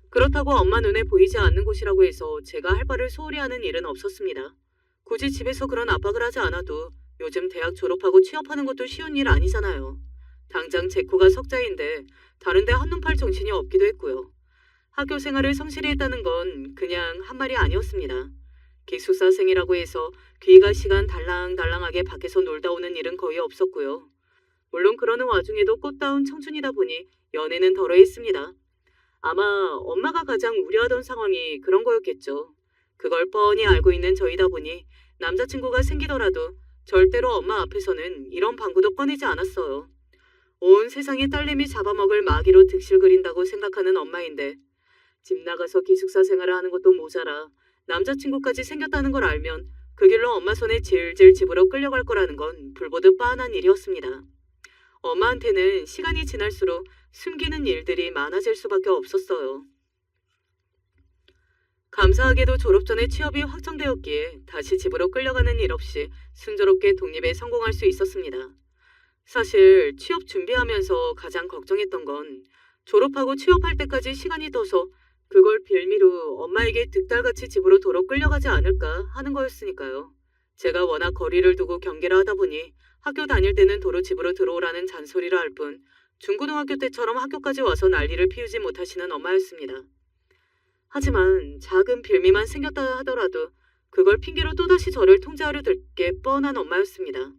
그렇다고 엄마 눈에 보이지 않는 곳이라고 해서 제가 할 바를 소홀히 하는 일은 없었습니다. 굳이 집에서 그런 압박을 하지 않아도 요즘 대학 졸업하고 취업하는 것도 쉬운 일 아니잖아요. 당장 제 코가 석자인데 다른데 한눈 팔 정신이 없기도 했고요. 학교 생활을 성실히 했다는 건 그냥 한 말이 아니었습니다. 기숙사생이라고 해서 귀가 시간 달랑달랑하게 밖에서 놀다 오는 일은 거의 없었고요. 물론 그러는 와중에도 꽃다운 청춘이다 보니 연애는 덜어 했습니다. 아마 엄마가 가장 우려하던 상황이 그런 거였겠죠. 그걸 뻔히 알고 있는 저희다 보니 남자친구가 생기더라도 절대로 엄마 앞에서는 이런 방구도 꺼내지 않았어요. 온 세상에 딸내미 잡아먹을 마귀로 득실그린다고 생각하는 엄마인데 집 나가서 기숙사 생활을 하는 것도 모자라 남자친구까지 생겼다는 걸 알면 그 길로 엄마 손에 질질 집으로 끌려갈 거라는 건 불보듯 뻔한 일이었습니다. 엄마한테는 시간이 지날수록 숨기는 일들이 많아질 수밖에 없었어요. 감사하게도 졸업 전에 취업이 확정되었기에 다시 집으로 끌려가는 일 없이 순조롭게 독립에 성공할 수 있었습니다. 사실 취업 준비하면서 가장 걱정했던 건 졸업하고 취업할 때까지 시간이 떠서 그걸 빌미로 엄마에게 득달같이 집으로 도로 끌려가지 않을까 하는 거였으니까요. 제가 워낙 거리를 두고 경계를 하다 보니 학교 다닐 때는 도로 집으로 들어오라는 잔소리를 할 뿐 중고등학교 때처럼 학교까지 와서 난리를 피우지 못하시는 엄마였습니다. 하지만 작은 빌미만 생겼다 하더라도 그걸 핑계로 또다시 저를 통제하려 들 게 뻔한 엄마였습니다.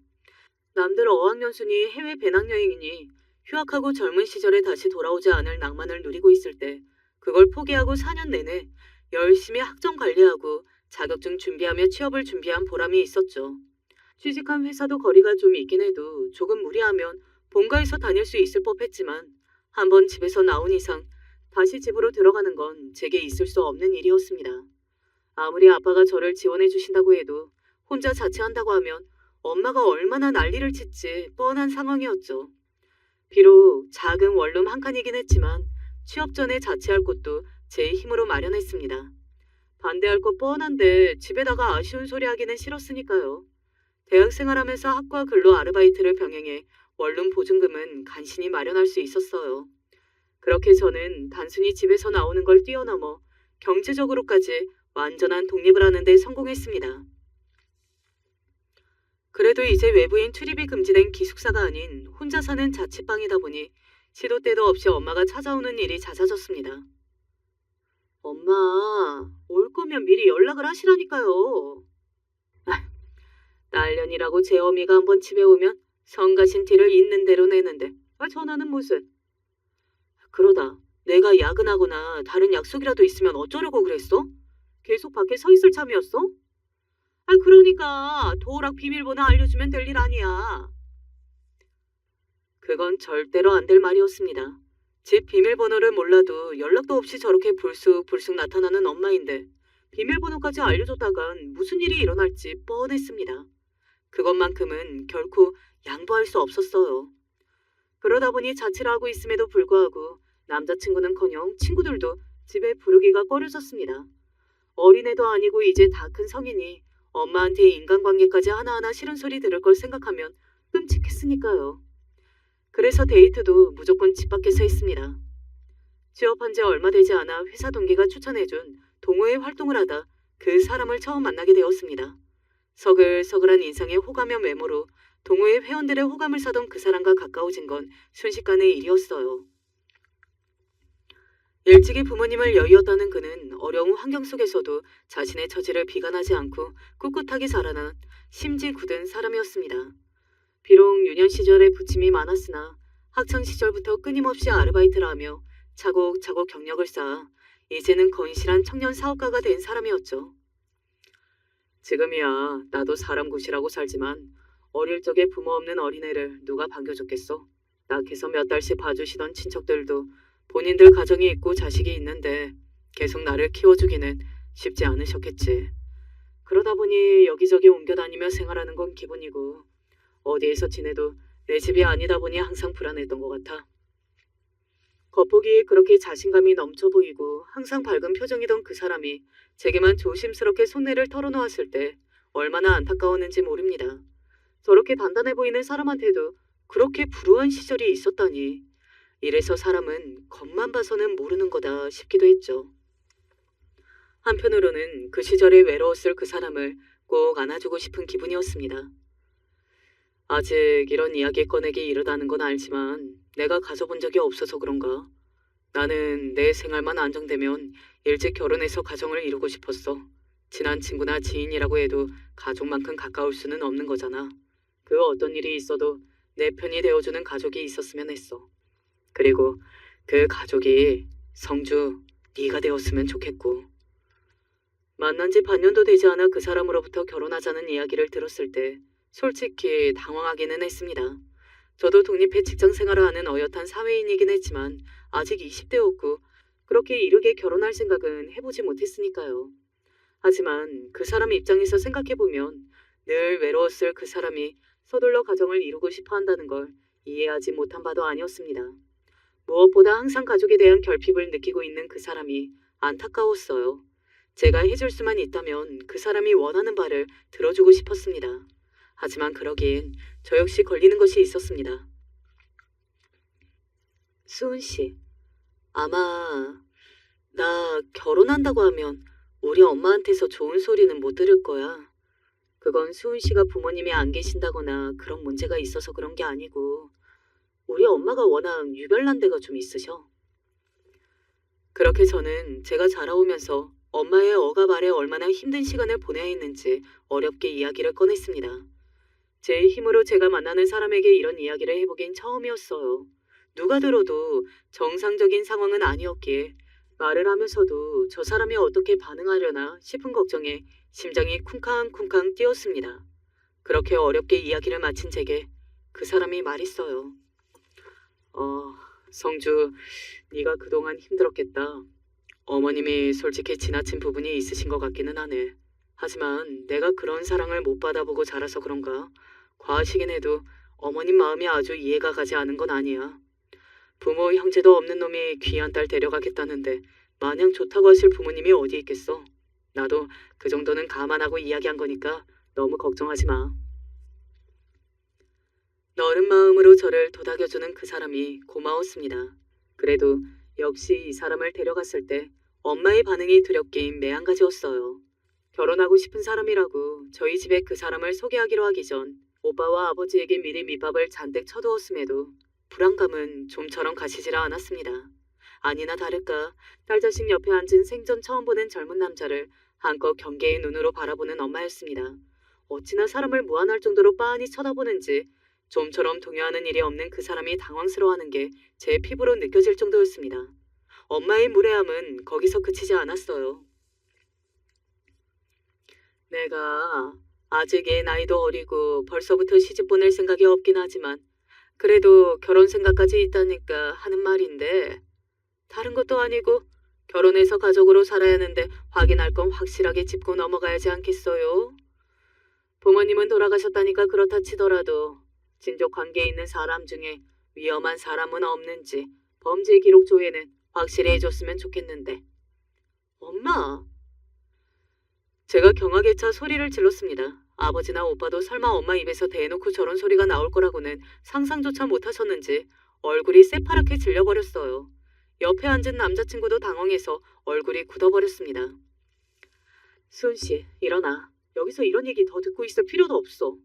남들 어학연수니 해외 배낭여행이니 휴학하고 젊은 시절에 다시 돌아오지 않을 낭만을 누리고 있을 때 그걸 포기하고 4년 내내 열심히 학점 관리하고 자격증 준비하며 취업을 준비한 보람이 있었죠. 취직한 회사도 거리가 좀 있긴 해도 조금 무리하면 본가에서 다닐 수 있을 법했지만 한번 집에서 나온 이상 다시 집으로 들어가는 건 제게 있을 수 없는 일이었습니다. 아무리 아빠가 저를 지원해 주신다고 해도 혼자 자취한다고 하면 엄마가 얼마나 난리를 칠지 뻔한 상황이었죠. 비록 작은 원룸 한 칸이긴 했지만 취업 전에 자취할 곳도 제 힘으로 마련했습니다. 반대할 거 뻔한데 집에다가 아쉬운 소리 하기는 싫었으니까요. 대학 생활하면서 학과 근로 아르바이트를 병행해 원룸 보증금은 간신히 마련할 수 있었어요. 그렇게 저는 단순히 집에서 나오는 걸 뛰어넘어 경제적으로까지 완전한 독립을 하는 데 성공했습니다. 그래도 이제 외부인 출입이 금지된 기숙사가 아닌 혼자 사는 자취방이다 보니 시도 때도 없이 엄마가 찾아오는 일이 잦아졌습니다. 엄마, 올 거면 미리 연락을 하시라니까요. 딸년이라고 제 어미가 한번 집에 오면 성가신 티를 있는 대로 내는데 전화는 무슨. 그러다 내가 야근하거나 다른 약속이라도 있으면 어쩌려고 그랬어? 계속 밖에 서 있을 참이었어? 그러니까 도어락 비밀번호 알려주면 될 일 아니야. 그건 절대로 안 될 말이었습니다. 집 비밀번호를 몰라도 연락도 없이 저렇게 불쑥불쑥 나타나는 엄마인데 비밀번호까지 알려줬다간 무슨 일이 일어날지 뻔했습니다. 그것만큼은 결코 양보할 수 없었어요. 그러다 보니 자취를 하고 있음에도 불구하고 남자친구는커녕 친구들도 집에 부르기가 꺼려졌습니다. 어린애도 아니고 이제 다 큰 성인이 엄마한테 인간관계까지 하나하나 싫은 소리 들을 걸 생각하면 끔찍했으니까요. 그래서 데이트도 무조건 집 밖에서 했습니다. 취업한 지 얼마 되지 않아 회사 동기가 추천해준 동호회 활동을 하다 그 사람을 처음 만나게 되었습니다. 서글서글한 인상에 호감형 외모로 동호회 회원들의 호감을 사던 그 사람과 가까워진 건 순식간의 일이었어요. 일찍이 부모님을 여의었다는 그는 어려운 환경 속에서도 자신의 처지를 비관하지 않고 꿋꿋하게 자라난 심지 굳은 사람이었습니다. 비록 유년 시절에 부침이 많았으나 학창 시절부터 끊임없이 아르바이트를 하며 차곡차곡 경력을 쌓아 이제는 건실한 청년 사업가가 된 사람이었죠. 지금이야 나도 사람 굿이라고 살지만 어릴 적에 부모 없는 어린애를 누가 반겨줬겠어? 낙해서 몇 달씩 봐주시던 친척들도 본인들 가정이 있고 자식이 있는데 계속 나를 키워주기는 쉽지 않으셨겠지. 그러다 보니 여기저기 옮겨다니며 생활하는 건 기본이고 어디에서 지내도 내 집이 아니다 보니 항상 불안했던 것 같아. 겉보기에 그렇게 자신감이 넘쳐 보이고 항상 밝은 표정이던 그 사람이 제게만 조심스럽게 손내를 털어놓았을 때 얼마나 안타까웠는지 모릅니다. 저렇게 단단해 보이는 사람한테도 그렇게 불우한 시절이 있었다니. 이래서 사람은 겉만 봐서는 모르는 거다 싶기도 했죠. 한편으로는 그 시절에 외로웠을 그 사람을 꼭 안아주고 싶은 기분이었습니다. 아직 이런 이야기 꺼내기 이르다는 건 알지만 내가 가져본 적이 없어서 그런가. 나는 내 생활만 안정되면 일찍 결혼해서 가정을 이루고 싶었어. 친한 친구나 지인이라고 해도 가족만큼 가까울 수는 없는 거잖아. 그 어떤 일이 있어도 내 편이 되어주는 가족이 있었으면 했어. 그리고 그 가족이 성주 네가 되었으면 좋겠고. 만난 지 반년도 되지 않아 그 사람으로부터 결혼하자는 이야기를 들었을 때 솔직히 당황하기는 했습니다. 저도 독립해 직장 생활을 하는 어엿한 사회인이긴 했지만 아직 20대였고 그렇게 이르게 결혼할 생각은 해보지 못했으니까요. 하지만 그 사람 입장에서 생각해보면 늘 외로웠을 그 사람이 서둘러 가정을 이루고 싶어 한다는 걸 이해하지 못한 바도 아니었습니다. 무엇보다 항상 가족에 대한 결핍을 느끼고 있는 그 사람이 안타까웠어요. 제가 해줄 수만 있다면 그 사람이 원하는 바를 들어주고 싶었습니다. 하지만 그러기엔 저 역시 걸리는 것이 있었습니다. 수은 씨, 아마 나 결혼한다고 하면 우리 엄마한테서 좋은 소리는 못 들을 거야. 그건 수은 씨가 부모님이 안 계신다거나 그런 문제가 있어서 그런 게 아니고 우리 엄마가 워낙 유별난 데가 좀 있으셔. 그렇게 저는 제가 자라오면서 엄마의 억압 아래 얼마나 힘든 시간을 보내야 했는지 어렵게 이야기를 꺼냈습니다. 제 힘으로 제가 만나는 사람에게 이런 이야기를 해보긴 처음이었어요. 누가 들어도 정상적인 상황은 아니었기에 말을 하면서도 저 사람이 어떻게 반응하려나 싶은 걱정에 심장이 쿵쾅쿵쾅 뛰었습니다. 그렇게 어렵게 이야기를 마친 제게 그 사람이 말했어요. 성주, 네가 그동안 힘들었겠다. 어머님이 솔직히 지나친 부분이 있으신 것 같기는 하네. 하지만 내가 그런 사랑을 못 받아보고 자라서 그런가? 과하시긴 해도 어머님 마음이 아주 이해가 가지 않은 건 아니야. 부모 형제도 없는 놈이 귀한 딸 데려가겠다는데 마냥 좋다고 하실 부모님이 어디 있겠어. 나도 그 정도는 감안하고 이야기한 거니까 너무 걱정하지 마. 너른 마음으로 저를 도닥여주는 그 사람이 고마웠습니다. 그래도 역시 이 사람을 데려갔을 때 엄마의 반응이 두렵긴 매한가지였어요. 결혼하고 싶은 사람이라고 저희 집에 그 사람을 소개하기로 하기 전 오빠와 아버지에게 미리 밑밥을 잔뜩 쳐두었음에도 불안감은 좀처럼 가시질 않았습니다. 아니나 다를까 딸 자식 옆에 앉은 생전 처음 보는 젊은 남자를 한껏 경계의 눈으로 바라보는 엄마였습니다. 어찌나 사람을 무안할 정도로 빤히 쳐다보는지 좀처럼 동요하는 일이 없는 그 사람이 당황스러워하는 게 제 피부로 느껴질 정도였습니다. 엄마의 무례함은 거기서 그치지 않았어요. 내가 아직 애 나이도 어리고 벌써부터 시집 보낼 생각이 없긴 하지만 그래도 결혼 생각까지 있다니까 하는 말인데 다른 것도 아니고 결혼해서 가족으로 살아야 하는데 확인할 건 확실하게 짚고 넘어가야지 않겠어요? 부모님은 돌아가셨다니까 그렇다 치더라도 친족 관계에 있는 사람 중에 위험한 사람은 없는지 범죄 기록 조회는 확실히 해줬으면 좋겠는데. 엄마! 제가 경악에 차 소리를 질렀습니다. 아버지나 오빠도 설마 엄마 입에서 대놓고 저런 소리가 나올 거라고는 상상조차 못하셨는지 얼굴이 새파랗게 질려버렸어요. 옆에 앉은 남자친구도 당황해서 얼굴이 굳어버렸습니다. 수은 씨, 일어나. 여기서 이런 얘기 더 듣고 있을 필요도 없어.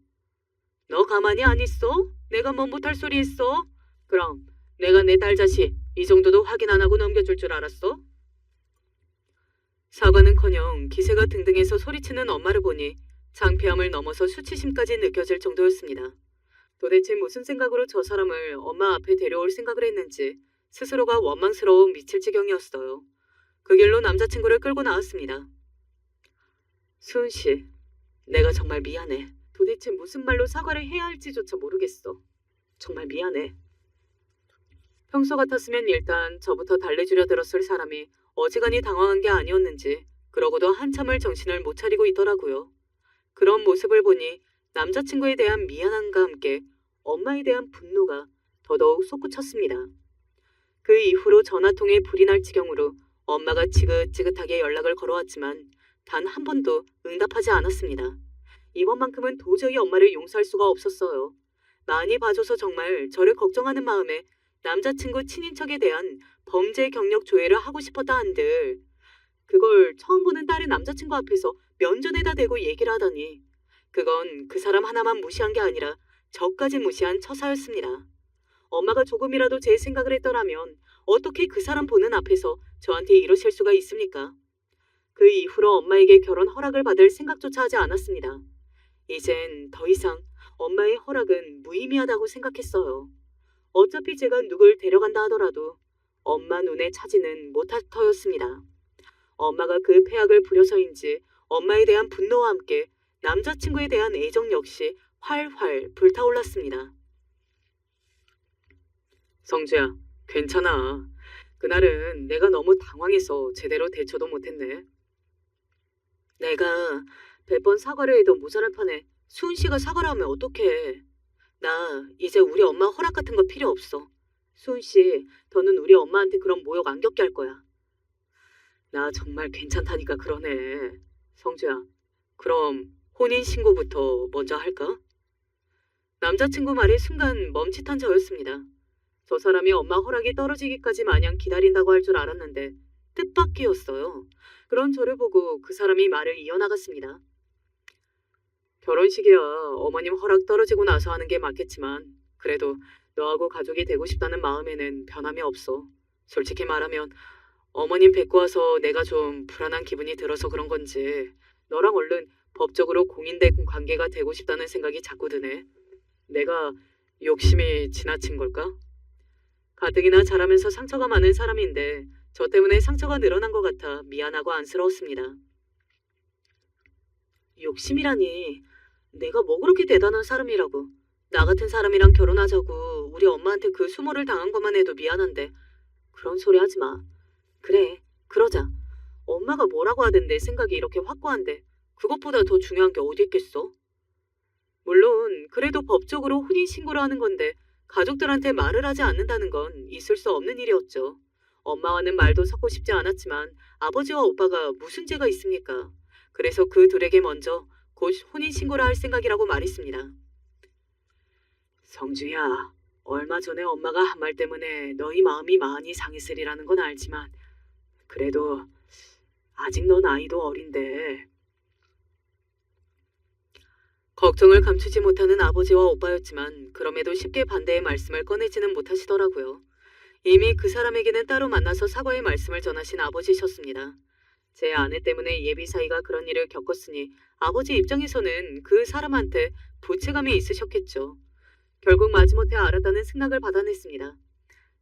너 가만히 안 있어? 내가 뭐 못할 소리 했어? 그럼 내가 내 딸 자식 이 정도도 확인 안 하고 넘겨줄 줄 알았어? 사과는커녕 기세가 등등해서 소리치는 엄마를 보니 창피함을 넘어서 수치심까지 느껴질 정도였습니다. 도대체 무슨 생각으로 저 사람을 엄마 앞에 데려올 생각을 했는지 스스로가 원망스러워 미칠 지경이었어요. 그 길로 남자친구를 끌고 나왔습니다. 수은 씨, 내가 정말 미안해. 도대체 무슨 말로 사과를 해야 할지조차 모르겠어. 정말 미안해. 평소 같았으면 일단 저부터 달래주려 들었을 사람이 어지간히 당황한 게 아니었는지 그러고도 한참을 정신을 못 차리고 있더라고요. 그런 모습을 보니 남자친구에 대한 미안함과 함께 엄마에 대한 분노가 더더욱 솟구쳤습니다. 그 이후로 전화통에 불이 날 지경으로 엄마가 지긋지긋하게 연락을 걸어왔지만 단 한 번도 응답하지 않았습니다. 이번만큼은 도저히 엄마를 용서할 수가 없었어요. 많이 봐줘서 정말 저를 걱정하는 마음에 남자친구 친인척에 대한 범죄 경력 조회를 하고 싶었다 한들 그걸 처음 보는 딸의 남자친구 앞에서 면전에다 대고 얘기를 하다니 그건 그 사람 하나만 무시한 게 아니라 저까지 무시한 처사였습니다. 엄마가 조금이라도 제 생각을 했더라면 어떻게 그 사람 보는 앞에서 저한테 이러실 수가 있습니까? 그 이후로 엄마에게 결혼 허락을 받을 생각조차 하지 않았습니다. 이젠 더 이상 엄마의 허락은 무의미하다고 생각했어요. 어차피 제가 누굴 데려간다 하더라도 엄마 눈에 차지는 못할 터였습니다. 엄마가 그 폐악을 부려서인지 엄마에 대한 분노와 함께 남자친구에 대한 애정 역시 활활 불타올랐습니다. 성주야, 괜찮아. 그날은 내가 너무 당황해서 제대로 대처도 못했네. 내가 100번 사과를 해도 모자랄 판에 수은 씨가 사과를 하면 어떡해. 나 이제 우리 엄마 허락 같은 거 필요 없어. 수은 씨, 더는 우리 엄마한테 그런 모욕 안 겪게 할 거야. 나 정말 괜찮다니까 그러네. 성주야, 그럼 혼인신고부터 먼저 할까? 남자친구 말이 순간 멈칫한 저였습니다. 저 사람이 엄마 허락이 떨어지기까지 마냥 기다린다고 할 줄 알았는데 뜻밖이었어요. 그런 저를 보고 그 사람이 말을 이어나갔습니다. 결혼식이야 어머님 허락 떨어지고 나서 하는 게 맞겠지만 그래도 너하고 가족이 되고 싶다는 마음에는 변함이 없어. 솔직히 말하면 어머님 뵙고 와서 내가 좀 불안한 기분이 들어서 그런 건지 너랑 얼른 법적으로 공인된 관계가 되고 싶다는 생각이 자꾸 드네. 내가 욕심이 지나친 걸까? 가뜩이나 자라면서 상처가 많은 사람인데 저 때문에 상처가 늘어난 것 같아 미안하고 안쓰러웠습니다. 욕심이라니 내가 뭐 그렇게 대단한 사람이라고. 나 같은 사람이랑 결혼하자고 우리 엄마한테 그 수모를 당한 것만 해도 미안한데 그런 소리 하지 마. 그래, 그러자. 엄마가 뭐라고 하든 내 생각이 이렇게 확고한데 그것보다 더 중요한 게 어디 있겠어? 물론 그래도 법적으로 혼인신고를 하는 건데 가족들한테 말을 하지 않는다는 건 있을 수 없는 일이었죠. 엄마와는 말도 섞고 싶지 않았지만 아버지와 오빠가 무슨 죄가 있습니까? 그래서 그 둘에게 먼저 곧 혼인신고를 할 생각이라고 말했습니다. 성주야, 얼마 전에 엄마가 한 말 때문에 너희 마음이 많이 상했으리라는 건 알지만 그래도 아직 넌 아이도 어린데. 걱정을 감추지 못하는 아버지와 오빠였지만 그럼에도 쉽게 반대의 말씀을 꺼내지는 못하시더라고요. 이미 그 사람에게는 따로 만나서 사과의 말씀을 전하신 아버지셨습니다. 제 아내 때문에 예비 사이가 그런 일을 겪었으니 아버지 입장에서는 그 사람한테 부채감이 있으셨겠죠. 결국 마지못해 알았다는 승낙을 받아냈습니다.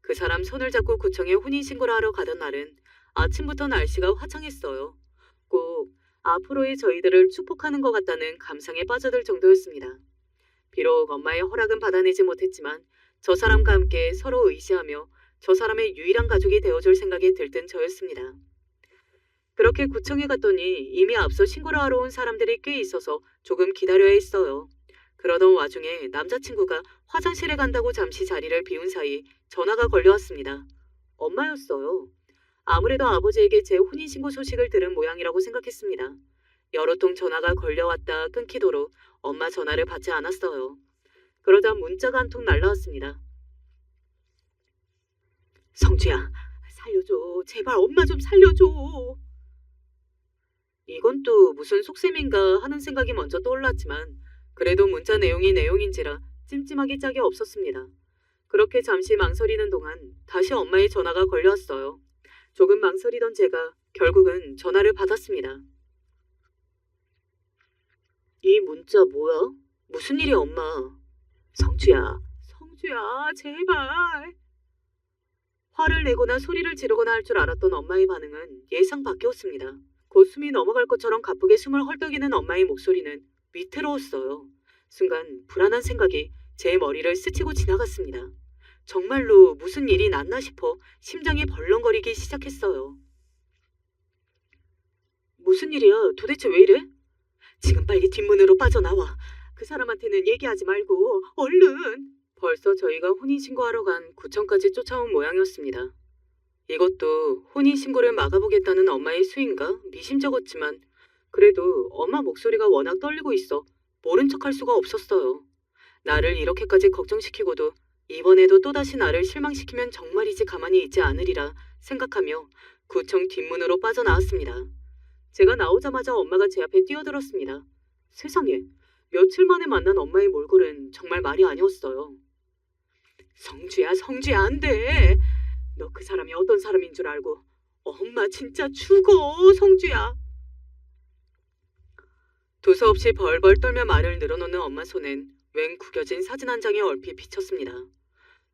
그 사람 손을 잡고 구청에 혼인신고를 하러 가던 날은 아침부터 날씨가 화창했어요. 꼭 앞으로의 저희들을 축복하는 것 같다는 감상에 빠져들 정도였습니다. 비록 엄마의 허락은 받아내지 못했지만 저 사람과 함께 서로 의지하며 저 사람의 유일한 가족이 되어줄 생각이 들뜬 저였습니다. 그렇게 구청에 갔더니 이미 앞서 신고를 하러 온 사람들이 꽤 있어서 조금 기다려야 했어요. 그러던 와중에 남자친구가 화장실에 간다고 잠시 자리를 비운 사이 전화가 걸려왔습니다. 엄마였어요. 아무래도 아버지에게 제 혼인신고 소식을 들은 모양이라고 생각했습니다. 여러 통 전화가 걸려왔다 끊기도록 엄마 전화를 받지 않았어요. 그러다 문자가 한 통 날라왔습니다. 성주야, 살려줘. 제발 엄마 좀 살려줘. 이건 또 무슨 속셈인가 하는 생각이 먼저 떠올랐지만 그래도 문자 내용이 내용인지라 찜찜하기 짝이 없었습니다. 그렇게 잠시 망설이는 동안 다시 엄마의 전화가 걸려왔어요. 조금 망설이던 제가 결국은 전화를 받았습니다. 이 문자 뭐야? 무슨 일이야, 엄마? 성주야, 성주야, 제발. 화를 내거나 소리를 지르거나 할 줄 알았던 엄마의 반응은 예상 밖이었습니다. 곧 숨이 넘어갈 것처럼 가쁘게 숨을 헐떡이는 엄마의 목소리는 위태로웠어요. 순간 불안한 생각이 제 머리를 스치고 지나갔습니다. 정말로 무슨 일이 났나 싶어 심장이 벌렁거리기 시작했어요. 무슨 일이야? 도대체 왜 이래? 지금 빨리 뒷문으로 빠져나와. 그 사람한테는 얘기하지 말고 얼른. 벌써 저희가 혼인신고하러 간 구청까지 쫓아온 모양이었습니다. 이것도 혼인신고를 막아보겠다는 엄마의 수인가 미심쩍었지만 그래도 엄마 목소리가 워낙 떨리고 있어 모른 척할 수가 없었어요. 나를 이렇게까지 걱정시키고도 이번에도 또다시 나를 실망시키면 정말이지 가만히 있지 않으리라 생각하며 구청 뒷문으로 빠져나왔습니다. 제가 나오자마자 엄마가 제 앞에 뛰어들었습니다. 세상에, 며칠 만에 만난 엄마의 몰골은 정말 말이 아니었어요. 성주야, 성주야, 안 돼. 너 그 사람이 어떤 사람인 줄 알고 엄마 진짜 죽어, 성주야. 두서없이 벌벌 떨며 말을 늘어놓는 엄마 손엔 웬 구겨진 사진 한 장이 얼핏 비쳤습니다.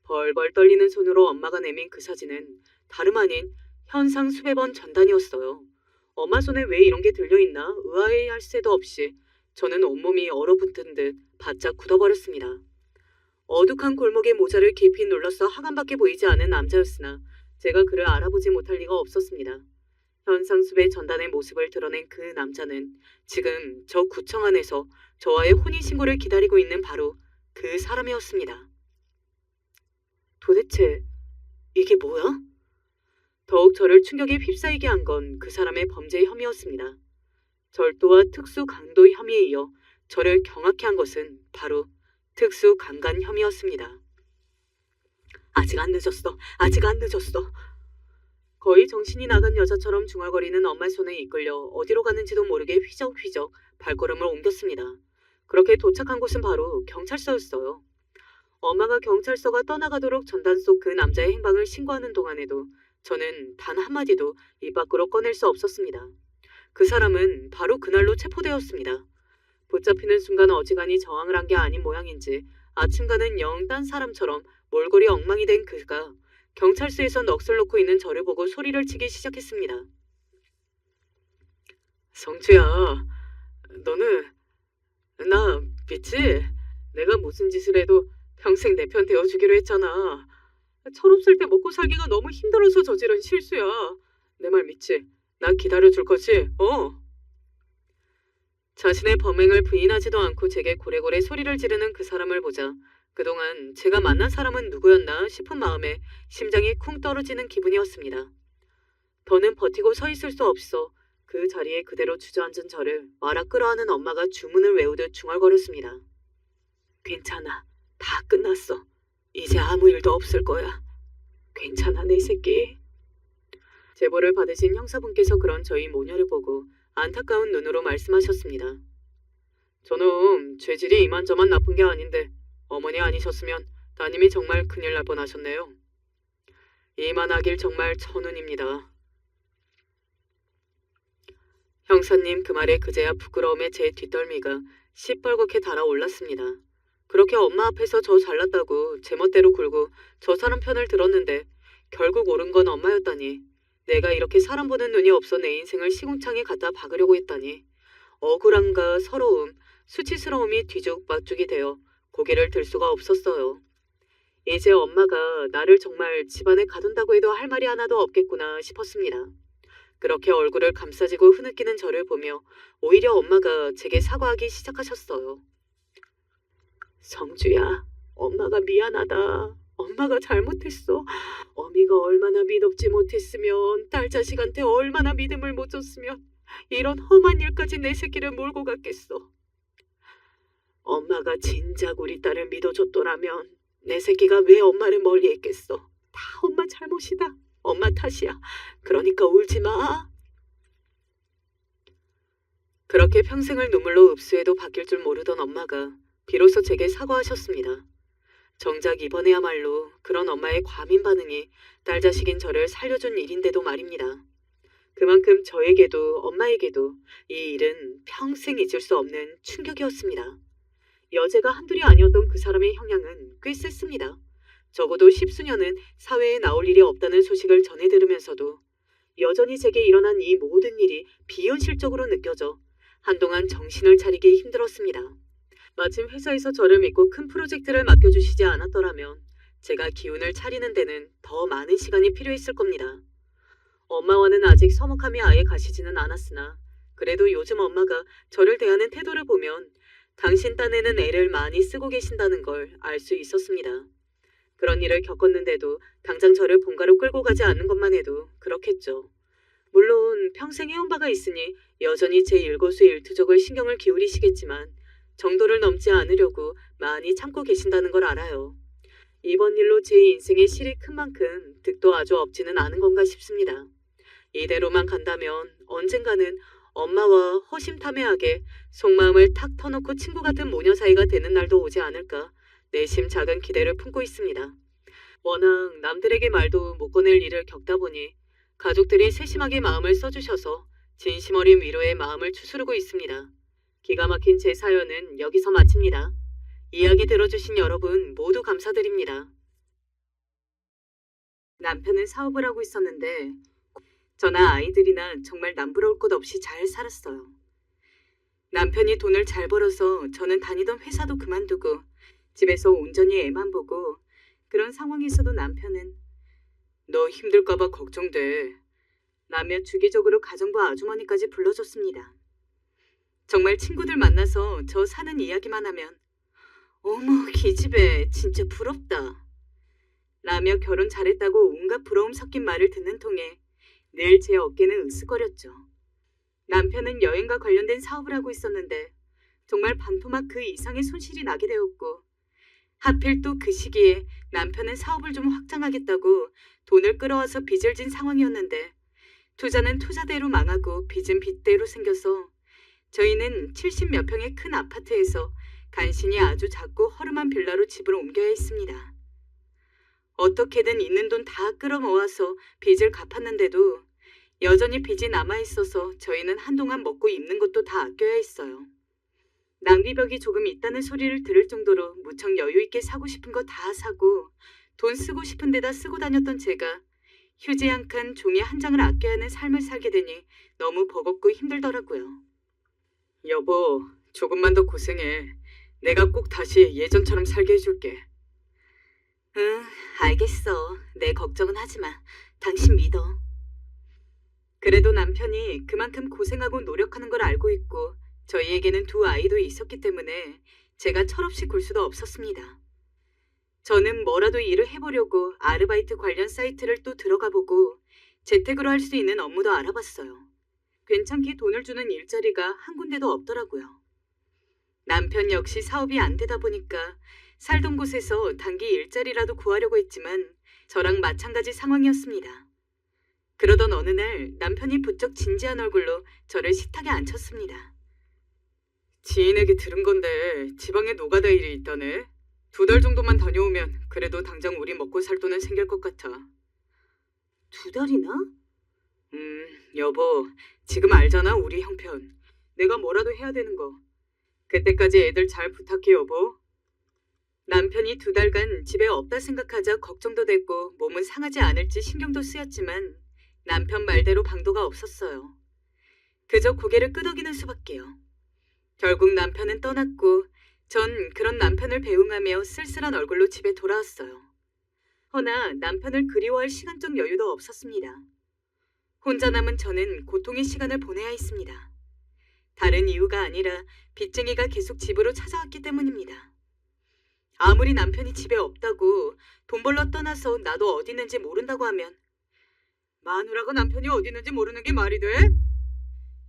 벌벌 떨리는 손으로 엄마가 내민 그 사진은 다름 아닌 현상 수백 번 전단이었어요. 엄마 손에 왜 이런 게 들려있나 의아해할 새도 없이 저는 온몸이 얼어붙은 듯 바짝 굳어버렸습니다. 어둑한 골목의 모자를 깊이 눌러서 하관밖에 보이지 않은 남자였으나 제가 그를 알아보지 못할 리가 없었습니다. 현상수배 전단의 모습을 드러낸 그 남자는 지금 저 구청 안에서 저와의 혼인신고를 기다리고 있는 바로 그 사람이었습니다. 도대체 이게 뭐야? 더욱 저를 충격에 휩싸이게 한 건 그 사람의 범죄 혐의였습니다. 절도와 특수 강도 혐의에 이어 저를 경악해 한 것은 바로 특수 강간 혐의였습니다. 아직 안 늦었어. 아직 안 늦었어. 거의 정신이 나간 여자처럼 중얼거리는 엄마 손에 이끌려 어디로 가는지도 모르게 휘적휘적 발걸음을 옮겼습니다. 그렇게 도착한 곳은 바로 경찰서였어요. 엄마가 경찰서가 떠나가도록 전단 속 그 남자의 행방을 신고하는 동안에도 저는 단 한마디도 입 밖으로 꺼낼 수 없었습니다. 그 사람은 바로 그날로 체포되었습니다. 붙잡히는 순간 어지간히 저항을 한 게 아닌 모양인지 아침과는 영 딴 사람처럼 몰골이 엉망이 된 그가 경찰서에서 넋을 놓고 있는 저를 보고 소리를 치기 시작했습니다. 성주야, 너는 나 믿지? 내가 무슨 짓을 해도 평생 내 편 되어주기로 했잖아. 철없을 때 먹고 살기가 너무 힘들어서 저지른 실수야. 내 말 믿지? 나 기다려줄 거지? 자신의 범행을 부인하지도 않고 제게 고래고래 소리를 지르는 그 사람을 보자 그동안 제가 만난 사람은 누구였나 싶은 마음에 심장이 쿵 떨어지는 기분이었습니다. 더는 버티고 서 있을 수 없어 그 자리에 그대로 주저앉은 저를 와라 끌어안은 엄마가 주문을 외우듯 중얼거렸습니다. 괜찮아. 다 끝났어. 이제 아무 일도 없을 거야. 괜찮아, 내 새끼. 제보를 받으신 형사분께서 그런 저희 모녀를 보고 안타까운 눈으로 말씀하셨습니다. 저놈 죄질이 이만저만 나쁜 게 아닌데 어머니 아니셨으면 따님이 정말 큰일 날 뻔하셨네요. 이만하길 정말 천운입니다. 형사님 그 말에 그제야 부끄러움에 제 뒷덜미가 시뻘겋게 달아올랐습니다. 그렇게 엄마 앞에서 저 잘났다고 제멋대로 굴고 저 사람 편을 들었는데 결국 옳은 건 엄마였다니. 내가 이렇게 사람 보는 눈이 없어 내 인생을 시궁창에 갖다 박으려고 했다니. 억울함과 서러움, 수치스러움이 뒤죽박죽이 되어 고개를 들 수가 없었어요. 이제 엄마가 나를 정말 집안에 가둔다고 해도 할 말이 하나도 없겠구나 싶었습니다. 그렇게 얼굴을 감싸지고 흐느끼는 저를 보며 오히려 엄마가 제게 사과하기 시작하셨어요. 성주야, 엄마가 미안하다. 엄마가 잘못했어. 어미가 얼마나 믿업지 못했으면, 딸 자식한테 얼마나 믿음을 못 줬으면 이런 험한 일까지 내 새끼를 몰고 갔겠어. 엄마가 진작 우리 딸을 믿어줬더라면 내 새끼가 왜 엄마를 멀리했겠어. 다 엄마 잘못이다. 엄마 탓이야. 그러니까 울지 마. 그렇게 평생을 눈물로 흡수해도 바뀔 줄 모르던 엄마가 비로소 제게 사과하셨습니다. 정작 이번에야말로 그런 엄마의 과민 반응이 딸 자식인 저를 살려준 일인데도 말입니다. 그만큼 저에게도 엄마에게도 이 일은 평생 잊을 수 없는 충격이었습니다. 여제가 한둘이 아니었던 그 사람의 형량은 꽤 셌습니다. 적어도 10수년은 사회에 나올 일이 없다는 소식을 전해 들으면서도 여전히 제게 일어난 이 모든 일이 비현실적으로 느껴져 한동안 정신을 차리기 힘들었습니다. 마침 회사에서 저를 믿고 큰 프로젝트를 맡겨주시지 않았더라면 제가 기운을 차리는 데는 더 많은 시간이 필요했을 겁니다. 엄마와는 아직 서먹함이 아예 가시지는 않았으나 그래도 요즘 엄마가 저를 대하는 태도를 보면 당신 딴에는 애를 많이 쓰고 계신다는 걸 알 수 있었습니다. 그런 일을 겪었는데도 당장 저를 본가로 끌고 가지 않는 것만 해도 그렇겠죠. 물론 평생 해온 바가 있으니 여전히 제 일거수일투족을 신경을 기울이시겠지만 정도를 넘지 않으려고 많이 참고 계신다는 걸 알아요. 이번 일로 제 인생의 실이 큰 만큼 득도 아주 없지는 않은 건가 싶습니다. 이대로만 간다면 언젠가는 엄마와 허심탄회하게 속마음을 탁 터놓고 친구 같은 모녀 사이가 되는 날도 오지 않을까 내심 작은 기대를 품고 있습니다. 워낙 남들에게 말도 못 꺼낼 일을 겪다 보니 가족들이 세심하게 마음을 써주셔서 진심 어린 위로의 마음을 추스르고 있습니다. 기가 막힌 제 사연은 여기서 마칩니다. 이야기 들어주신 여러분 모두 감사드립니다. 남편은 사업을 하고 있었는데 저나 아이들이나 정말 남부러울 것 없이 잘 살았어요. 남편이 돈을 잘 벌어서 저는 다니던 회사도 그만두고 집에서 온전히 애만 보고 그런 상황에서도 남편은 너 힘들까봐 걱정돼 라며 주기적으로 가정부 아주머니까지 불러줬습니다. 정말 친구들 만나서 저 사는 이야기만 하면 어머 기집애 진짜 부럽다 라며 결혼 잘했다고 온갖 부러움 섞인 말을 듣는 통에 늘 제 어깨는 으쓱거렸죠. 남편은 여행과 관련된 사업을 하고 있었는데 정말 반토막 그 이상의 손실이 나게 되었고 하필 또 그 시기에 남편은 사업을 좀 확장하겠다고 돈을 끌어와서 빚을 진 상황이었는데 투자는 투자대로 망하고 빚은 빚대로 생겨서 저희는 70몇 평의 큰 아파트에서 간신히 아주 작고 허름한 빌라로 집을 옮겨야 했습니다. 어떻게든 있는 돈 다 끌어모아서 빚을 갚았는데도 여전히 빚이 남아있어서 저희는 한동안 먹고 입는 것도 다 아껴야 했어요. 낭비벽이 조금 있다는 소리를 들을 정도로 무척 여유있게 사고 싶은 거 다 사고 돈 쓰고 싶은 데다 쓰고 다녔던 제가 휴지 한 칸 종이 한 장을 아껴야 하는 삶을 살게 되니 너무 버겁고 힘들더라고요. 여보, 조금만 더 고생해. 내가 꼭 다시 예전처럼 살게 해줄게. 응, 알겠어. 내 걱정은 하지 마. 당신 믿어. 그래도 남편이 그만큼 고생하고 노력하는 걸 알고 있고 저희에게는 두 아이도 있었기 때문에 제가 철없이 굴 수도 없었습니다. 저는 뭐라도 일을 해보려고 아르바이트 관련 사이트를 또 들어가 보고 재택으로 할 수 있는 업무도 알아봤어요. 괜찮게 돈을 주는 일자리가 한 군데도 없더라고요. 남편 역시 사업이 안 되다 보니까 살던 곳에서 단기 일자리라도 구하려고 했지만 저랑 마찬가지 상황이었습니다. 그러던 어느 날 남편이 부쩍 진지한 얼굴로 저를 식탁에 앉혔습니다. 지인에게 들은 건데 지방에 노가다 일이 있다네. 2달 정도만 다녀오면 그래도 당장 우리 먹고 살 돈은 생길 것 같아. 2달이나? 여보, 지금 알잖아 우리 형편. 내가 뭐라도 해야 되는 거. 그때까지 애들 잘 부탁해 여보. 남편이 2달간 집에 없다 생각하자 걱정도 됐고 몸은 상하지 않을지 신경도 쓰였지만 남편 말대로 방도가 없었어요. 그저 고개를 끄덕이는 수밖에요. 결국 남편은 떠났고 전 그런 남편을 배웅하며 쓸쓸한 얼굴로 집에 돌아왔어요. 허나 남편을 그리워할 시간적 여유도 없었습니다. 혼자 남은 저는 고통의 시간을 보내야 했습니다. 다른 이유가 아니라 빚쟁이가 계속 집으로 찾아왔기 때문입니다. 아무리 남편이 집에 없다고 돈 벌러 떠나서 나도 어디 있는지 모른다고 하면 마누라가 남편이 어디 있는지 모르는 게 말이 돼?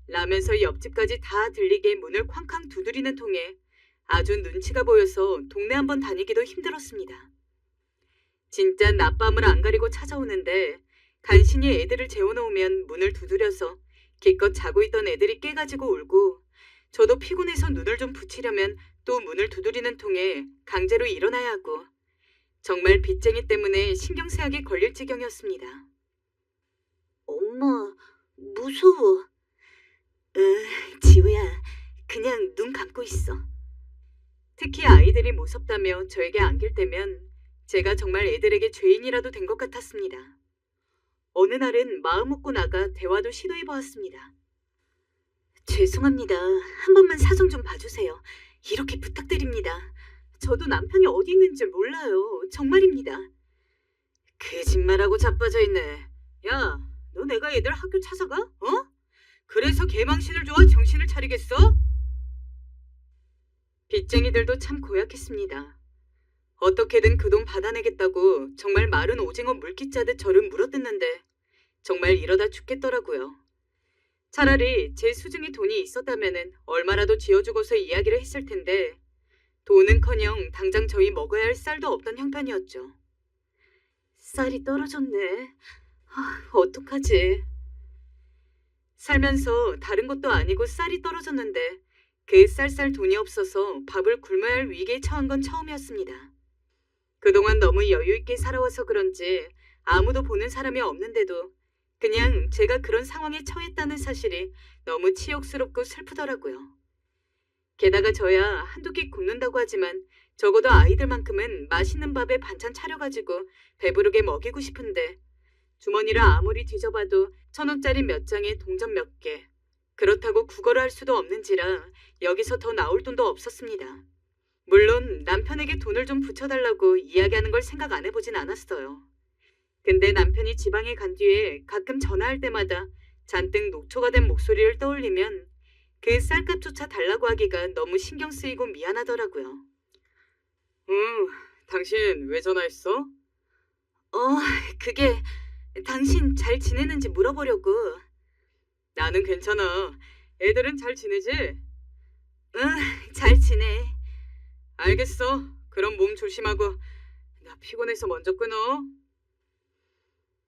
라면서 옆집까지 다 들리게 문을 쾅쾅 두드리는 통에 아주 눈치가 보여서 동네 한번 다니기도 힘들었습니다. 진짜 낮밤을 안 가리고 찾아오는데 간신히 애들을 재워놓으면 문을 두드려서 기껏 자고 있던 애들이 깨가지고 울고 저도 피곤해서 눈을 좀 붙이려면 또 문을 두드리는 통에 강제로 일어나야 하고 정말 빚쟁이 때문에 신경쇠약에 걸릴 지경이었습니다. 엄마, 무서워. 지우야, 그냥 눈 감고 있어. 특히 아이들이 무섭다며 저에게 안길 때면 제가 정말 애들에게 죄인이라도 된 것 같았습니다. 어느 날은 마음 먹고 나가 대화도 시도해보았습니다. 죄송합니다. 한 번만 사정 좀 봐주세요. 이렇게 부탁드립니다. 저도 남편이 어디 있는지 몰라요. 정말입니다. 거짓말하고 자빠져 있네. 야, 너 내가 애들 학교 찾아가? 어? 그래서 개망신을 좋아 정신을 차리겠어? 빚쟁이들도 참 고약했습니다. 어떻게든 그 돈 받아내겠다고 정말 마른 오징어 물기 짜듯 저를 물어뜯는데 정말 이러다 죽겠더라고요. 차라리 제 수중에 돈이 있었다면 얼마라도 쥐어주고서 이야기를 했을 텐데 돈은커녕 당장 저희 먹어야 할 쌀도 없던 형편이었죠. 쌀이 떨어졌네. 어떡하지? 살면서 다른 것도 아니고 쌀이 떨어졌는데 그 쌀쌀 돈이 없어서 밥을 굶어야 할 위기에 처한 건 처음이었습니다. 그동안 너무 여유 있게 살아와서 그런지 아무도 보는 사람이 없는데도 그냥 제가 그런 상황에 처했다는 사실이 너무 치욕스럽고 슬프더라고요. 게다가 저야 한두 끼 굶는다고 하지만 적어도 아이들만큼은 맛있는 밥에 반찬 차려가지고 배부르게 먹이고 싶은데 주머니를 아무리 뒤져봐도 1,000원짜리 몇 장에 동전 몇 개. 그렇다고 구걸을 할 수도 없는지라 여기서 더 나올 돈도 없었습니다. 물론 남편에게 돈을 좀 붙여달라고 이야기하는 걸 생각 안 해보진 않았어요. 근데 남편이 지방에 간 뒤에 가끔 전화할 때마다 잔뜩 녹초가 된 목소리를 떠올리면 그 쌀값조차 달라고 하기가 너무 신경 쓰이고 미안하더라고요. 당신 왜 전화했어? 그게 당신 잘 지내는지 물어보려고. 나는 괜찮아. 애들은 잘 지내지? 잘 지내. 알겠어. 그럼 몸 조심하고. 나 피곤해서 먼저 끊어.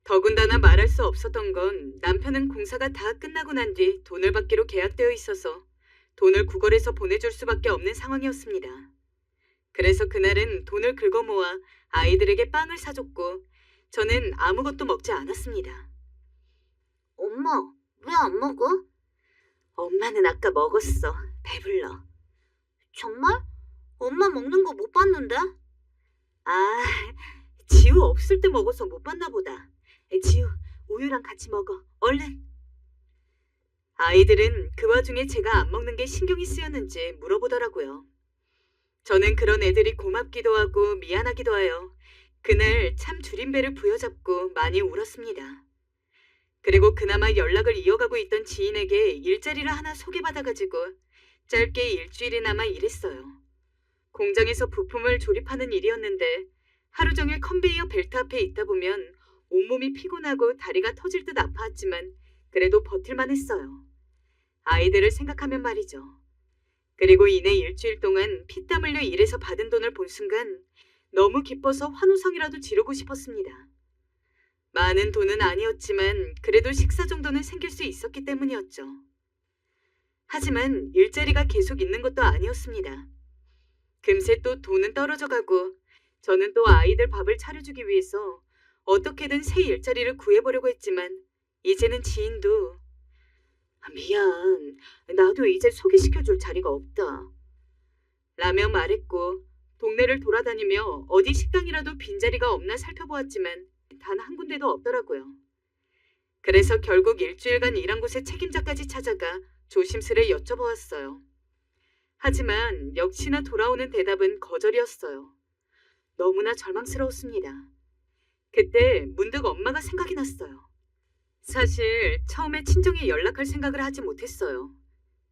더군다나 말할 수 없었던 건 남편은 공사가 다 끝나고 난 뒤 돈을 받기로 계약되어 있어서 돈을 구걸해서 보내줄 수밖에 없는 상황이었습니다. 그래서 그날은 돈을 긁어 모아 아이들에게 빵을 사줬고 저는 아무것도 먹지 않았습니다. 엄마, 왜 안 먹어? 엄마는 아까 먹었어. 배불러. 정말? 엄마 먹는 거 못 봤는데? 지우 없을 때 먹어서 못 봤나 보다. 지우, 우유랑 같이 먹어. 얼른. 아이들은 그 와중에 제가 안 먹는 게 신경이 쓰였는지 물어보더라고요. 저는 그런 애들이 고맙기도 하고 미안하기도 하여 그날 참 줄임배를 부여잡고 많이 울었습니다. 그리고 그나마 연락을 이어가고 있던 지인에게 일자리를 하나 소개받아가지고 짧게 일주일이나마 일했어요. 공장에서 부품을 조립하는 일이었는데 하루 종일 컨베이어 벨트 앞에 있다 보면 온몸이 피곤하고 다리가 터질 듯 아파했지만 그래도 버틸만 했어요. 아이들을 생각하면 말이죠. 그리고 이내 일주일 동안 피땀 흘려 일해서 받은 돈을 본 순간 너무 기뻐서 환호성이라도 지르고 싶었습니다. 많은 돈은 아니었지만 그래도 식사 정도는 생길 수 있었기 때문이었죠. 하지만 일자리가 계속 있는 것도 아니었습니다. 금세 또 돈은 떨어져 가고 저는 또 아이들 밥을 차려주기 위해서 어떻게든 새 일자리를 구해보려고 했지만 이제는 지인도 미안, 나도 이제 소개시켜줄 자리가 없다 라며 말했고 동네를 돌아다니며 어디 식당이라도 빈자리가 없나 살펴보았지만 단 한 군데도 없더라고요. 그래서 결국 일주일간 일한 곳의 책임자까지 찾아가 조심스레 여쭤보았어요. 하지만 역시나 돌아오는 대답은 거절이었어요. 너무나 절망스러웠습니다. 그때 문득 엄마가 생각이 났어요. 사실 처음에 친정에 연락할 생각을 하지 못했어요.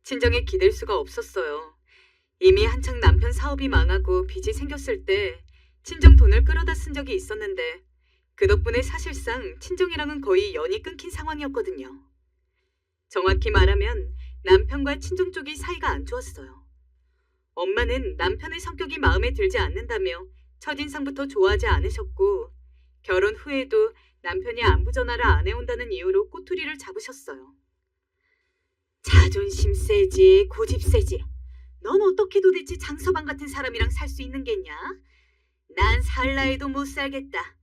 친정에 기댈 수가 없었어요. 이미 한창 남편 사업이 망하고 빚이 생겼을 때 친정 돈을 끌어다 쓴 적이 있었는데 그 덕분에 사실상 친정이랑은 거의 연이 끊긴 상황이었거든요. 정확히 말하면 남편과 친정 쪽이 사이가 안 좋았어요. 엄마는 남편의 성격이 마음에 들지 않는다며 첫인상부터 좋아하지 않으셨고 결혼 후에도 남편이 안부 전화를 안 해온다는 이유로 꼬투리를 잡으셨어요. 자존심 세지 고집 세지. 넌 어떻게 도대체 장서방 같은 사람이랑 살 수 있는 겠냐? 난 살라 해도 못 살겠다.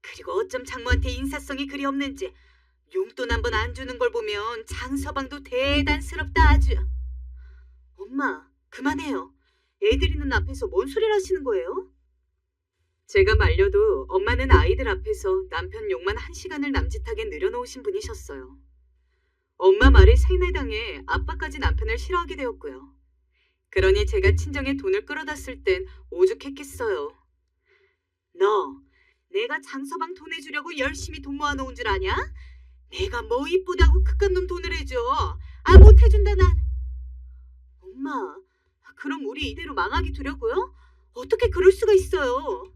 그리고 어쩜 장모한테 인사성이 그리 없는지 용돈 한 번 안 주는 걸 보면 장서방도 대단스럽다 아주. 엄마 그만해요. 애들 있는 앞에서 뭔 소리를 하시는 거예요? 제가 말려도 엄마는 아이들 앞에서 남편 욕만 1시간을 남짓하게 늘여놓으신 분이셨어요. 엄마 말에 세뇌당해 아빠까지 남편을 싫어하게 되었고요. 그러니 제가 친정에 돈을 끌어다 쓸 땐 오죽했겠어요. 너 내가 장서방 돈 해주려고 열심히 돈 모아놓은 줄 아냐? 내가 뭐 이쁘다고 그깟 놈 돈을 해줘. 아 못 해준다 난. 엄마 그럼 우리 이대로 망하게 두려고요? 어떻게 그럴 수가 있어요?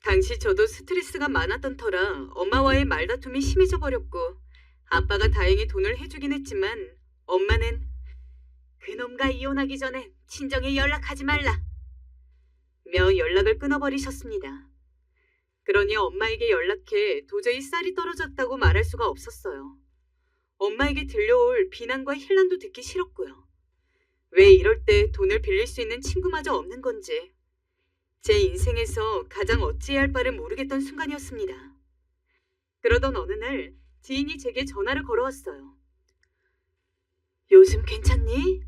당시 저도 스트레스가 많았던 터라 엄마와의 말다툼이 심해져 버렸고 아빠가 다행히 돈을 해주긴 했지만 엄마는 그놈과 이혼하기 전에 친정에 연락하지 말라 며 연락을 끊어버리셨습니다. 그러니 엄마에게 연락해 도저히 쌀이 떨어졌다고 말할 수가 없었어요. 엄마에게 들려올 비난과 힐난도 듣기 싫었고요. 왜 이럴 때 돈을 빌릴 수 있는 친구마저 없는 건지 제 인생에서 가장 어찌해야 할 바를 모르겠던 순간이었습니다. 그러던 어느 날 지인이 제게 전화를 걸어왔어요. 요즘 괜찮니?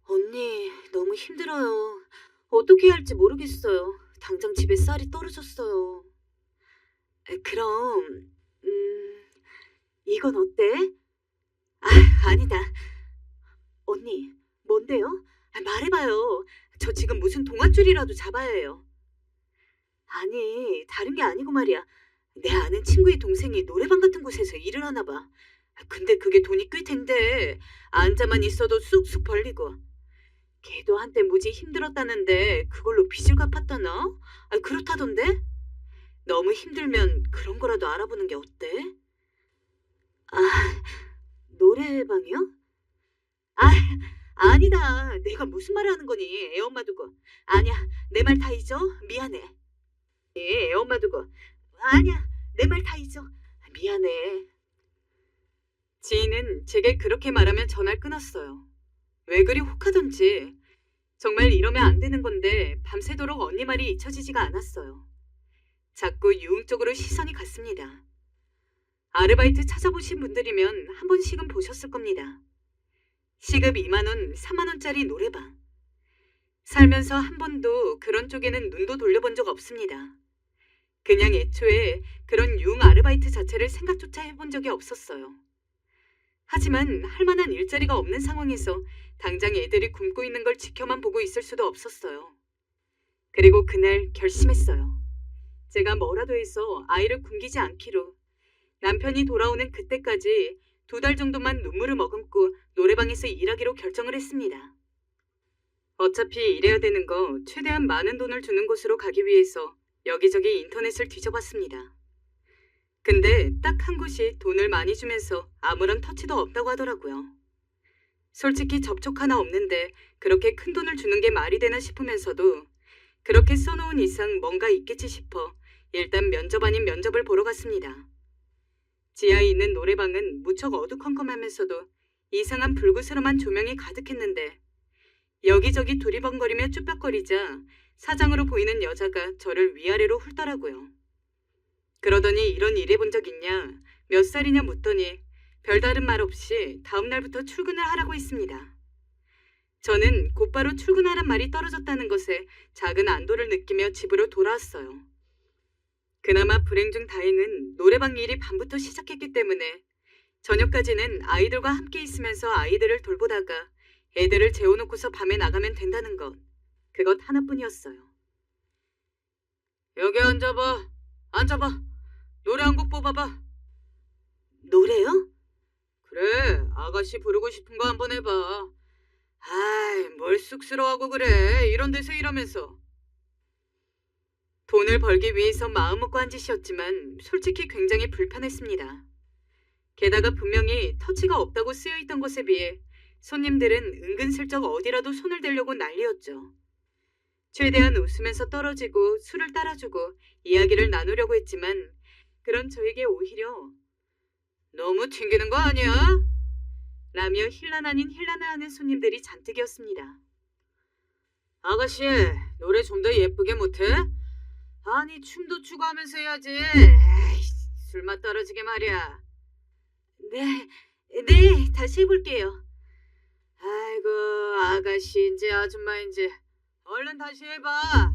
언니 너무 힘들어요. 어떻게 해야 할지 모르겠어요. 당장 집에 쌀이 떨어졌어요. 그럼 이건 어때? 아, 아니다. 언니 뭔데요? 말해봐요. 저 지금 무슨 동아줄이라도 잡아야 해요. 아니 다른 게 아니고 말이야. 내 아는 친구의 동생이 노래방 같은 곳에서 일을 하나 봐. 근데 그게 돈이 꽤 된대. 앉아만 있어도 쑥쑥 벌리고. 걔도 한때 무지 힘들었다는데 그걸로 빚을 갚았다나? 그렇다던데? 너무 힘들면 그런 거라도 알아보는 게 어때? 아, 노래방이요? 아, 아니다. 내가 무슨 말을 하는 거니? 애엄마 두고. 아니야, 내 말 다 잊어. 미안해. 애엄마 두고. 아니야, 내 말 다 잊어. 미안해. 지인은 제게 그렇게 말하면 전화를 끊었어요. 왜 그리 혹하던지. 정말 이러면 안 되는 건데 밤새도록 언니 말이 잊혀지지가 않았어요. 자꾸 유흥 쪽으로 시선이 갔습니다. 아르바이트 찾아보신 분들이면 한 번씩은 보셨을 겁니다. 시급 2만 원, 3만 원짜리 노래방. 살면서 한 번도 그런 쪽에는 눈도 돌려본 적 없습니다. 그냥 애초에 그런 유흥 아르바이트 자체를 생각조차 해본 적이 없었어요. 하지만 할 만한 일자리가 없는 상황에서 당장 애들이 굶고 있는 걸 지켜만 보고 있을 수도 없었어요. 그리고 그날 결심했어요. 제가 뭐라도 해서 아이를 굶기지 않기로. 남편이 돌아오는 그때까지 2달 정도만 눈물을 머금고 노래방에서 일하기로 결정을 했습니다. 어차피 일해야 되는 거 최대한 많은 돈을 주는 곳으로 가기 위해서 여기저기 인터넷을 뒤져봤습니다. 근데 딱 한 곳이 돈을 많이 주면서 아무런 터치도 없다고 하더라고요. 솔직히 접촉 하나 없는데 그렇게 큰 돈을 주는 게 말이 되나 싶으면서도 그렇게 써놓은 이상 뭔가 있겠지 싶어 일단 면접 아닌 면접을 보러 갔습니다. 지하에 있는 노래방은 무척 어두컴컴하면서도 이상한 불그스름한 조명이 가득했는데 여기저기 두리번거리며 쭈뼛거리자 사장으로 보이는 여자가 저를 위아래로 훑더라고요. 그러더니 이런 일 해본 적 있냐, 몇 살이냐 묻더니 별다른 말 없이 다음 날부터 출근을 하라고 했습니다. 저는 곧바로 출근하란 말이 떨어졌다는 것에 작은 안도를 느끼며 집으로 돌아왔어요. 그나마 불행 중 다행은 노래방 일이 밤부터 시작했기 때문에 저녁까지는 아이들과 함께 있으면서 아이들을 돌보다가 애들을 재워놓고서 밤에 나가면 된다는 것, 그것 하나뿐이었어요. 여기 앉아봐. 앉아봐. 노래 한 곡 뽑아봐. 노래요? 그래, 아가씨 부르고 싶은 거 한번 해봐. 아이, 뭘 쑥스러워하고 그래. 이런 데서 일하면서. 돈을 벌기 위해서 마음먹고 한 짓이었지만 솔직히 굉장히 불편했습니다. 게다가 분명히 터치가 없다고 쓰여있던 것에 비해 손님들은 은근슬쩍 어디라도 손을 대려고 난리였죠. 최대한 웃으면서 떨어지고 술을 따라주고 이야기를 나누려고 했지만 그런 저에게 오히려 너무 튕기는 거 아니야? 라며 힐난 아닌 힐난을 하는 손님들이 잔뜩이었습니다. 아가씨, 노래 좀 더 예쁘게 못해? 아니, 춤도 추고 하면서 해야지. 에이, 술맛 떨어지게 말이야. 네, 다시 해볼게요. 아이고, 아가씨인지 아줌마인지 얼른 다시 해봐.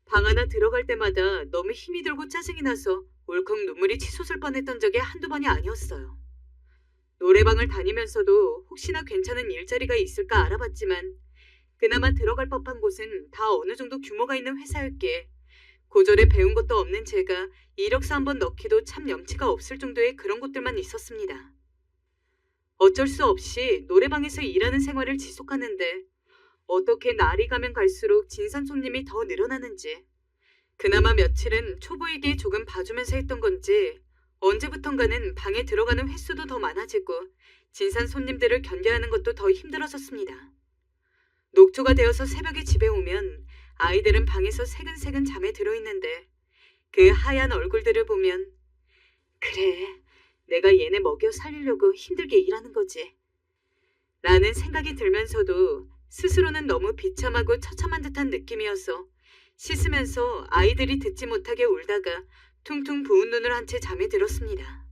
방 하나 들어갈 때마다 너무 힘이 들고 짜증이 나서 울컥 눈물이 치솟을 뻔했던 적이 한두 번이 아니었어요. 노래방을 다니면서도 혹시나 괜찮은 일자리가 있을까 알아봤지만 그나마 들어갈 법한 곳은 다 어느 정도 규모가 있는 회사였기에 고졸에 배운 것도 없는 제가 이력서 한번 넣기도 참 염치가 없을 정도의 그런 곳들만 있었습니다. 어쩔 수 없이 노래방에서 일하는 생활을 지속하는데 어떻게 날이 가면 갈수록 진산 손님이 더 늘어나는지, 그나마 며칠은 초보에게 조금 봐주면서 했던 건지 언제부턴가는 방에 들어가는 횟수도 더 많아지고 진산 손님들을 견뎌야 하는 것도 더 힘들어졌습니다. 녹초가 되어서 새벽에 집에 오면 아이들은 방에서 새근새근 잠에 들어있는데 그 하얀 얼굴들을 보면 그래, 내가 얘네 먹여 살리려고 힘들게 일하는 거지 라는 생각이 들면서도 스스로는 너무 비참하고 처참한 듯한 느낌이어서 씻으면서 아이들이 듣지 못하게 울다가 퉁퉁 부은 눈을 한 채 잠에 들었습니다.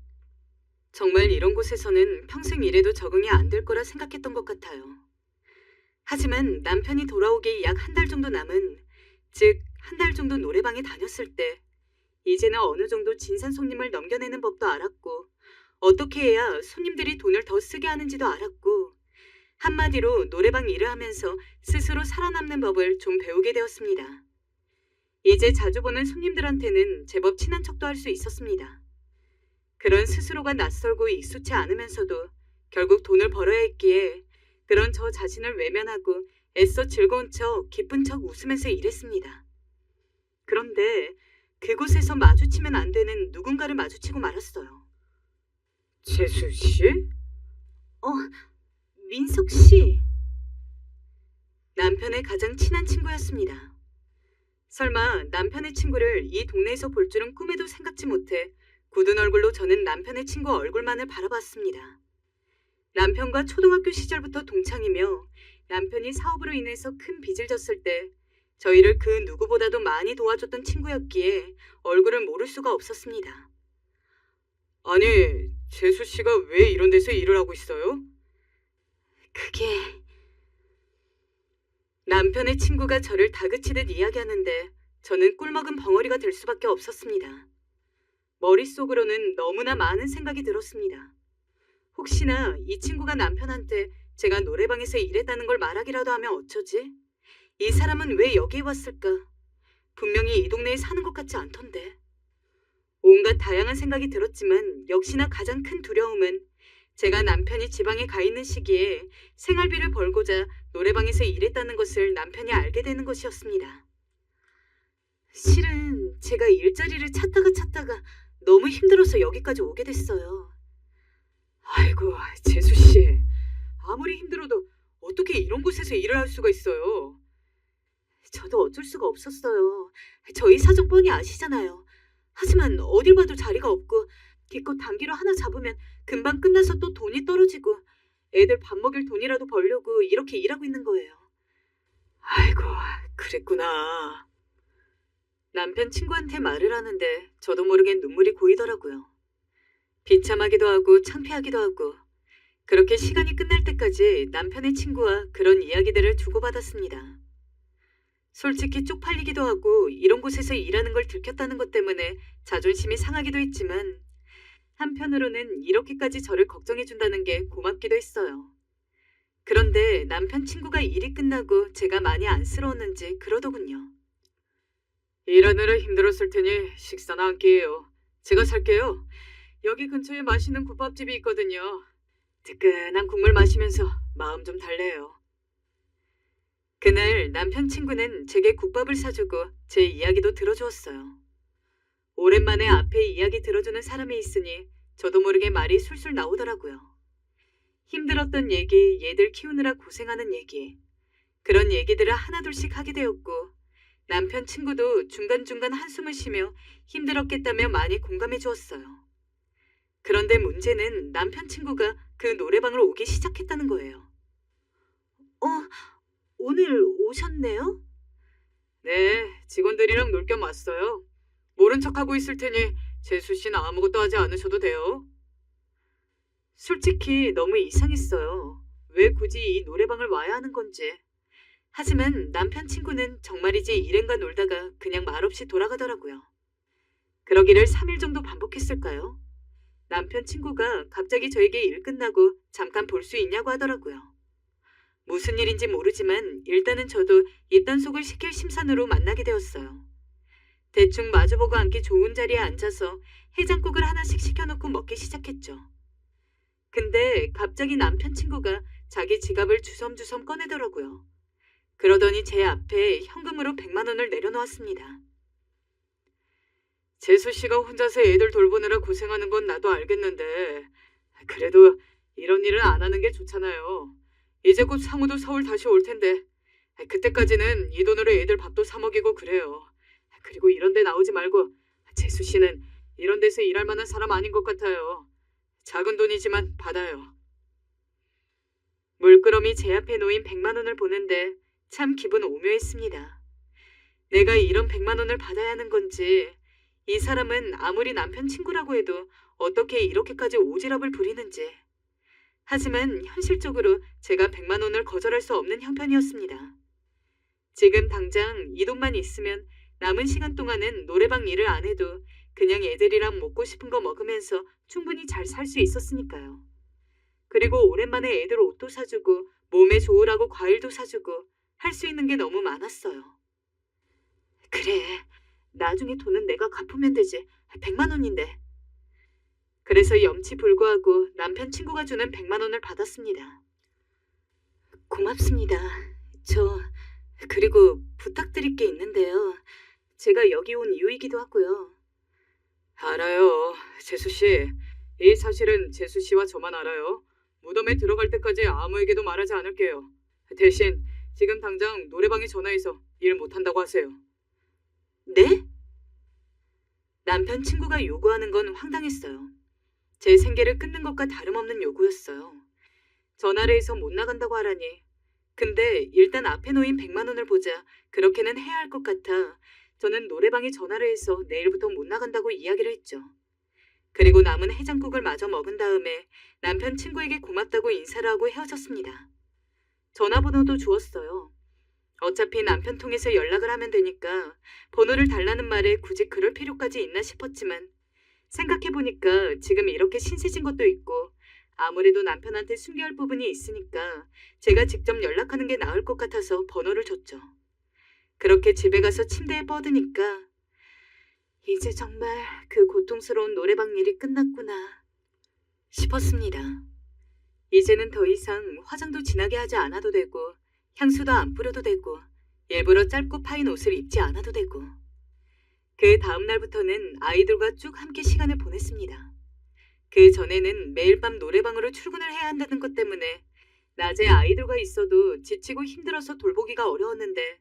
정말 이런 곳에서는 평생 일해도 적응이 안 될 거라 생각했던 것 같아요. 하지만 남편이 돌아오기 약 한 달 정도 남은, 즉 한 달 정도 노래방에 다녔을 때 이제는 어느 정도 진산 손님을 넘겨내는 법도 알았고 어떻게 해야 손님들이 돈을 더 쓰게 하는지도 알았고 한마디로 노래방 일을 하면서 스스로 살아남는 법을 좀 배우게 되었습니다. 이제 자주 보는 손님들한테는 제법 친한 척도 할 수 있었습니다. 그런 스스로가 낯설고 익숙치 않으면서도 결국 돈을 벌어야 했기에 그런 저 자신을 외면하고 애써 즐거운 척, 기쁜 척 웃으면서 일했습니다. 그런데 그곳에서 마주치면 안 되는 누군가를 마주치고 말았어요. 재수 씨? 민석 씨. 남편의 가장 친한 친구였습니다. 설마 남편의 친구를 이 동네에서 볼 줄은 꿈에도 생각지 못해 굳은 얼굴로 저는 남편의 친구 얼굴만을 바라봤습니다. 남편과 초등학교 시절부터 동창이며 남편이 사업으로 인해서 큰 빚을 졌을 때 저희를 그 누구보다도 많이 도와줬던 친구였기에 얼굴을 모를 수가 없었습니다. 아니, 재수 씨가 왜 이런 데서 일을 하고 있어요? 그게... 남편의 친구가 저를 다그치듯 이야기하는데 저는 꿀먹은 벙어리가 될 수밖에 없었습니다. 머릿속으로는 너무나 많은 생각이 들었습니다. 혹시나 이 친구가 남편한테 제가 노래방에서 일했다는 걸 말하기라도 하면 어쩌지? 이 사람은 왜 여기에 왔을까? 분명히 이 동네에 사는 것 같지 않던데. 온갖 다양한 생각이 들었지만 역시나 가장 큰 두려움은 제가 남편이 지방에 가 있는 시기에 생활비를 벌고자 노래방에서 일했다는 것을 남편이 알게 되는 것이었습니다. 실은 제가 일자리를 찾다가 너무 힘들어서 여기까지 오게 됐어요. 아이고, 재수 씨. 아무리 힘들어도 어떻게 이런 곳에서 일을 할 수가 있어요? 저도 어쩔 수가 없었어요. 저희 사정 뻔히 아시잖아요. 하지만 어딜 봐도 자리가 없고 기껏 단기로 하나 잡으면 금방 끝나서 또 돈이 떨어지고 애들 밥 먹일 돈이라도 벌려고 이렇게 일하고 있는 거예요. 아이고, 그랬구나. 남편 친구한테 말을 하는데 저도 모르게 눈물이 고이더라고요. 비참하기도 하고 창피하기도 하고 그렇게 시간이 끝날 때까지 남편의 친구와 그런 이야기들을 주고받았습니다. 솔직히 쪽팔리기도 하고 이런 곳에서 일하는 걸 들켰다는 것 때문에 자존심이 상하기도 했지만 한편으로는 이렇게까지 저를 걱정해준다는 게 고맙기도 했어요. 그런데 남편 친구가 일이 끝나고 제가 많이 안쓰러웠는지 그러더군요. 일하느라 힘들었을 테니 식사나 한 끼예요. 제가 살게요. 여기 근처에 맛있는 국밥집이 있거든요. 뜨끈한 국물 마시면서 마음 좀 달래요. 그날 남편 친구는 제게 국밥을 사주고 제 이야기도 들어주었어요. 오랜만에 앞에 이야기 들어주는 사람이 있으니 저도 모르게 말이 술술 나오더라고요. 힘들었던 얘기, 얘들 키우느라 고생하는 얘기. 그런 얘기들을 하나둘씩 하게 되었고 남편 친구도 중간중간 한숨을 쉬며 힘들었겠다며 많이 공감해 주었어요. 그런데 문제는 남편 친구가 그 노래방을 오기 시작했다는 거예요. 오늘 오셨네요? 네, 직원들이랑 놀 겸 왔어요. 모른 척하고 있을 테니 재수 씨는 아무것도 하지 않으셔도 돼요. 솔직히 너무 이상했어요. 왜 굳이 이 노래방을 와야 하는 건지. 하지만 남편 친구는 정말이지 일행과 놀다가 그냥 말없이 돌아가더라고요. 그러기를 3일 정도 반복했을까요? 남편 친구가 갑자기 저에게 일 끝나고 잠깐 볼 수 있냐고 하더라고요. 무슨 일인지 모르지만 일단은 저도 이딴 속을 시킬 심산으로 만나게 되었어요. 대충 마주보고 앉기 좋은 자리에 앉아서 해장국을 하나씩 시켜놓고 먹기 시작했죠. 근데 갑자기 남편 친구가 자기 지갑을 주섬주섬 꺼내더라고요. 그러더니 제 앞에 현금으로 100만 원을 내려놓았습니다. 재수 씨가 혼자서 애들 돌보느라 고생하는 건 나도 알겠는데 그래도 이런 일은 안 하는 게 좋잖아요. 이제 곧 상우도 서울 다시 올 텐데 그때까지는 이 돈으로 애들 밥도 사 먹이고 그래요. 그리고 이런 데 나오지 말고 재수 씨는 이런 데서 일할 만한 사람 아닌 것 같아요. 작은 돈이지만 받아요. 물끄러미 제 앞에 놓인 100만 원을 보는데 참 기분 오묘했습니다. 내가 이런 100만 원을 받아야 하는 건지 이 사람은 아무리 남편 친구라고 해도 어떻게 이렇게까지 오지랖을 부리는지. 하지만 현실적으로 제가 100만 원을 거절할 수 없는 형편이었습니다. 지금 당장 이 돈만 있으면 남은 시간 동안은 노래방 일을 안 해도 그냥 애들이랑 먹고 싶은 거 먹으면서 충분히 잘 살 수 있었으니까요. 그리고 오랜만에 애들 옷도 사주고 몸에 좋으라고 과일도 사주고 할 수 있는 게 너무 많았어요. 그래, 나중에 돈은 내가 갚으면 되지. 100만 원인데. 그래서 염치불구하고 남편 친구가 주는 100만 원을 받았습니다. 고맙습니다. 그리고 부탁드릴 게 있는데요. 제가 여기 온 이유이기도 하고요. 알아요, 재수 씨. 이 사실은 재수 씨와 저만 알아요. 무덤에 들어갈 때까지 아무에게도 말하지 않을게요. 대신 지금 당장 노래방에 전화해서 일 못한다고 하세요. 네? 남편 친구가 요구하는 건 황당했어요. 제 생계를 끊는 것과 다름없는 요구였어요. 전화를 해서 못 나간다고 하라니. 근데 일단 앞에 놓인 100만 원을 보자 그렇게는 해야 할 것 같아 저는 노래방에 전화를 해서 내일부터 못 나간다고 이야기를 했죠. 그리고 남은 해장국을 마저 먹은 다음에 남편 친구에게 고맙다고 인사를 하고 헤어졌습니다. 전화번호도 주었어요. 어차피 남편 통해서 연락을 하면 되니까 번호를 달라는 말에 굳이 그럴 필요까지 있나 싶었지만 생각해보니까 지금 이렇게 신세진 것도 있고 아무래도 남편한테 숨겨야 할 부분이 있으니까 제가 직접 연락하는 게 나을 것 같아서 번호를 줬죠. 그렇게 집에 가서 침대에 뻗으니까 이제 정말 그 고통스러운 노래방 일이 끝났구나 싶었습니다. 이제는 더 이상 화장도 진하게 하지 않아도 되고 향수도 안 뿌려도 되고 일부러 짧고 파인 옷을 입지 않아도 되고 그 다음 날부터는 아이들과 쭉 함께 시간을 보냈습니다. 그 전에는 매일 밤 노래방으로 출근을 해야 한다는 것 때문에 낮에 아이들과 있어도 지치고 힘들어서 돌보기가 어려웠는데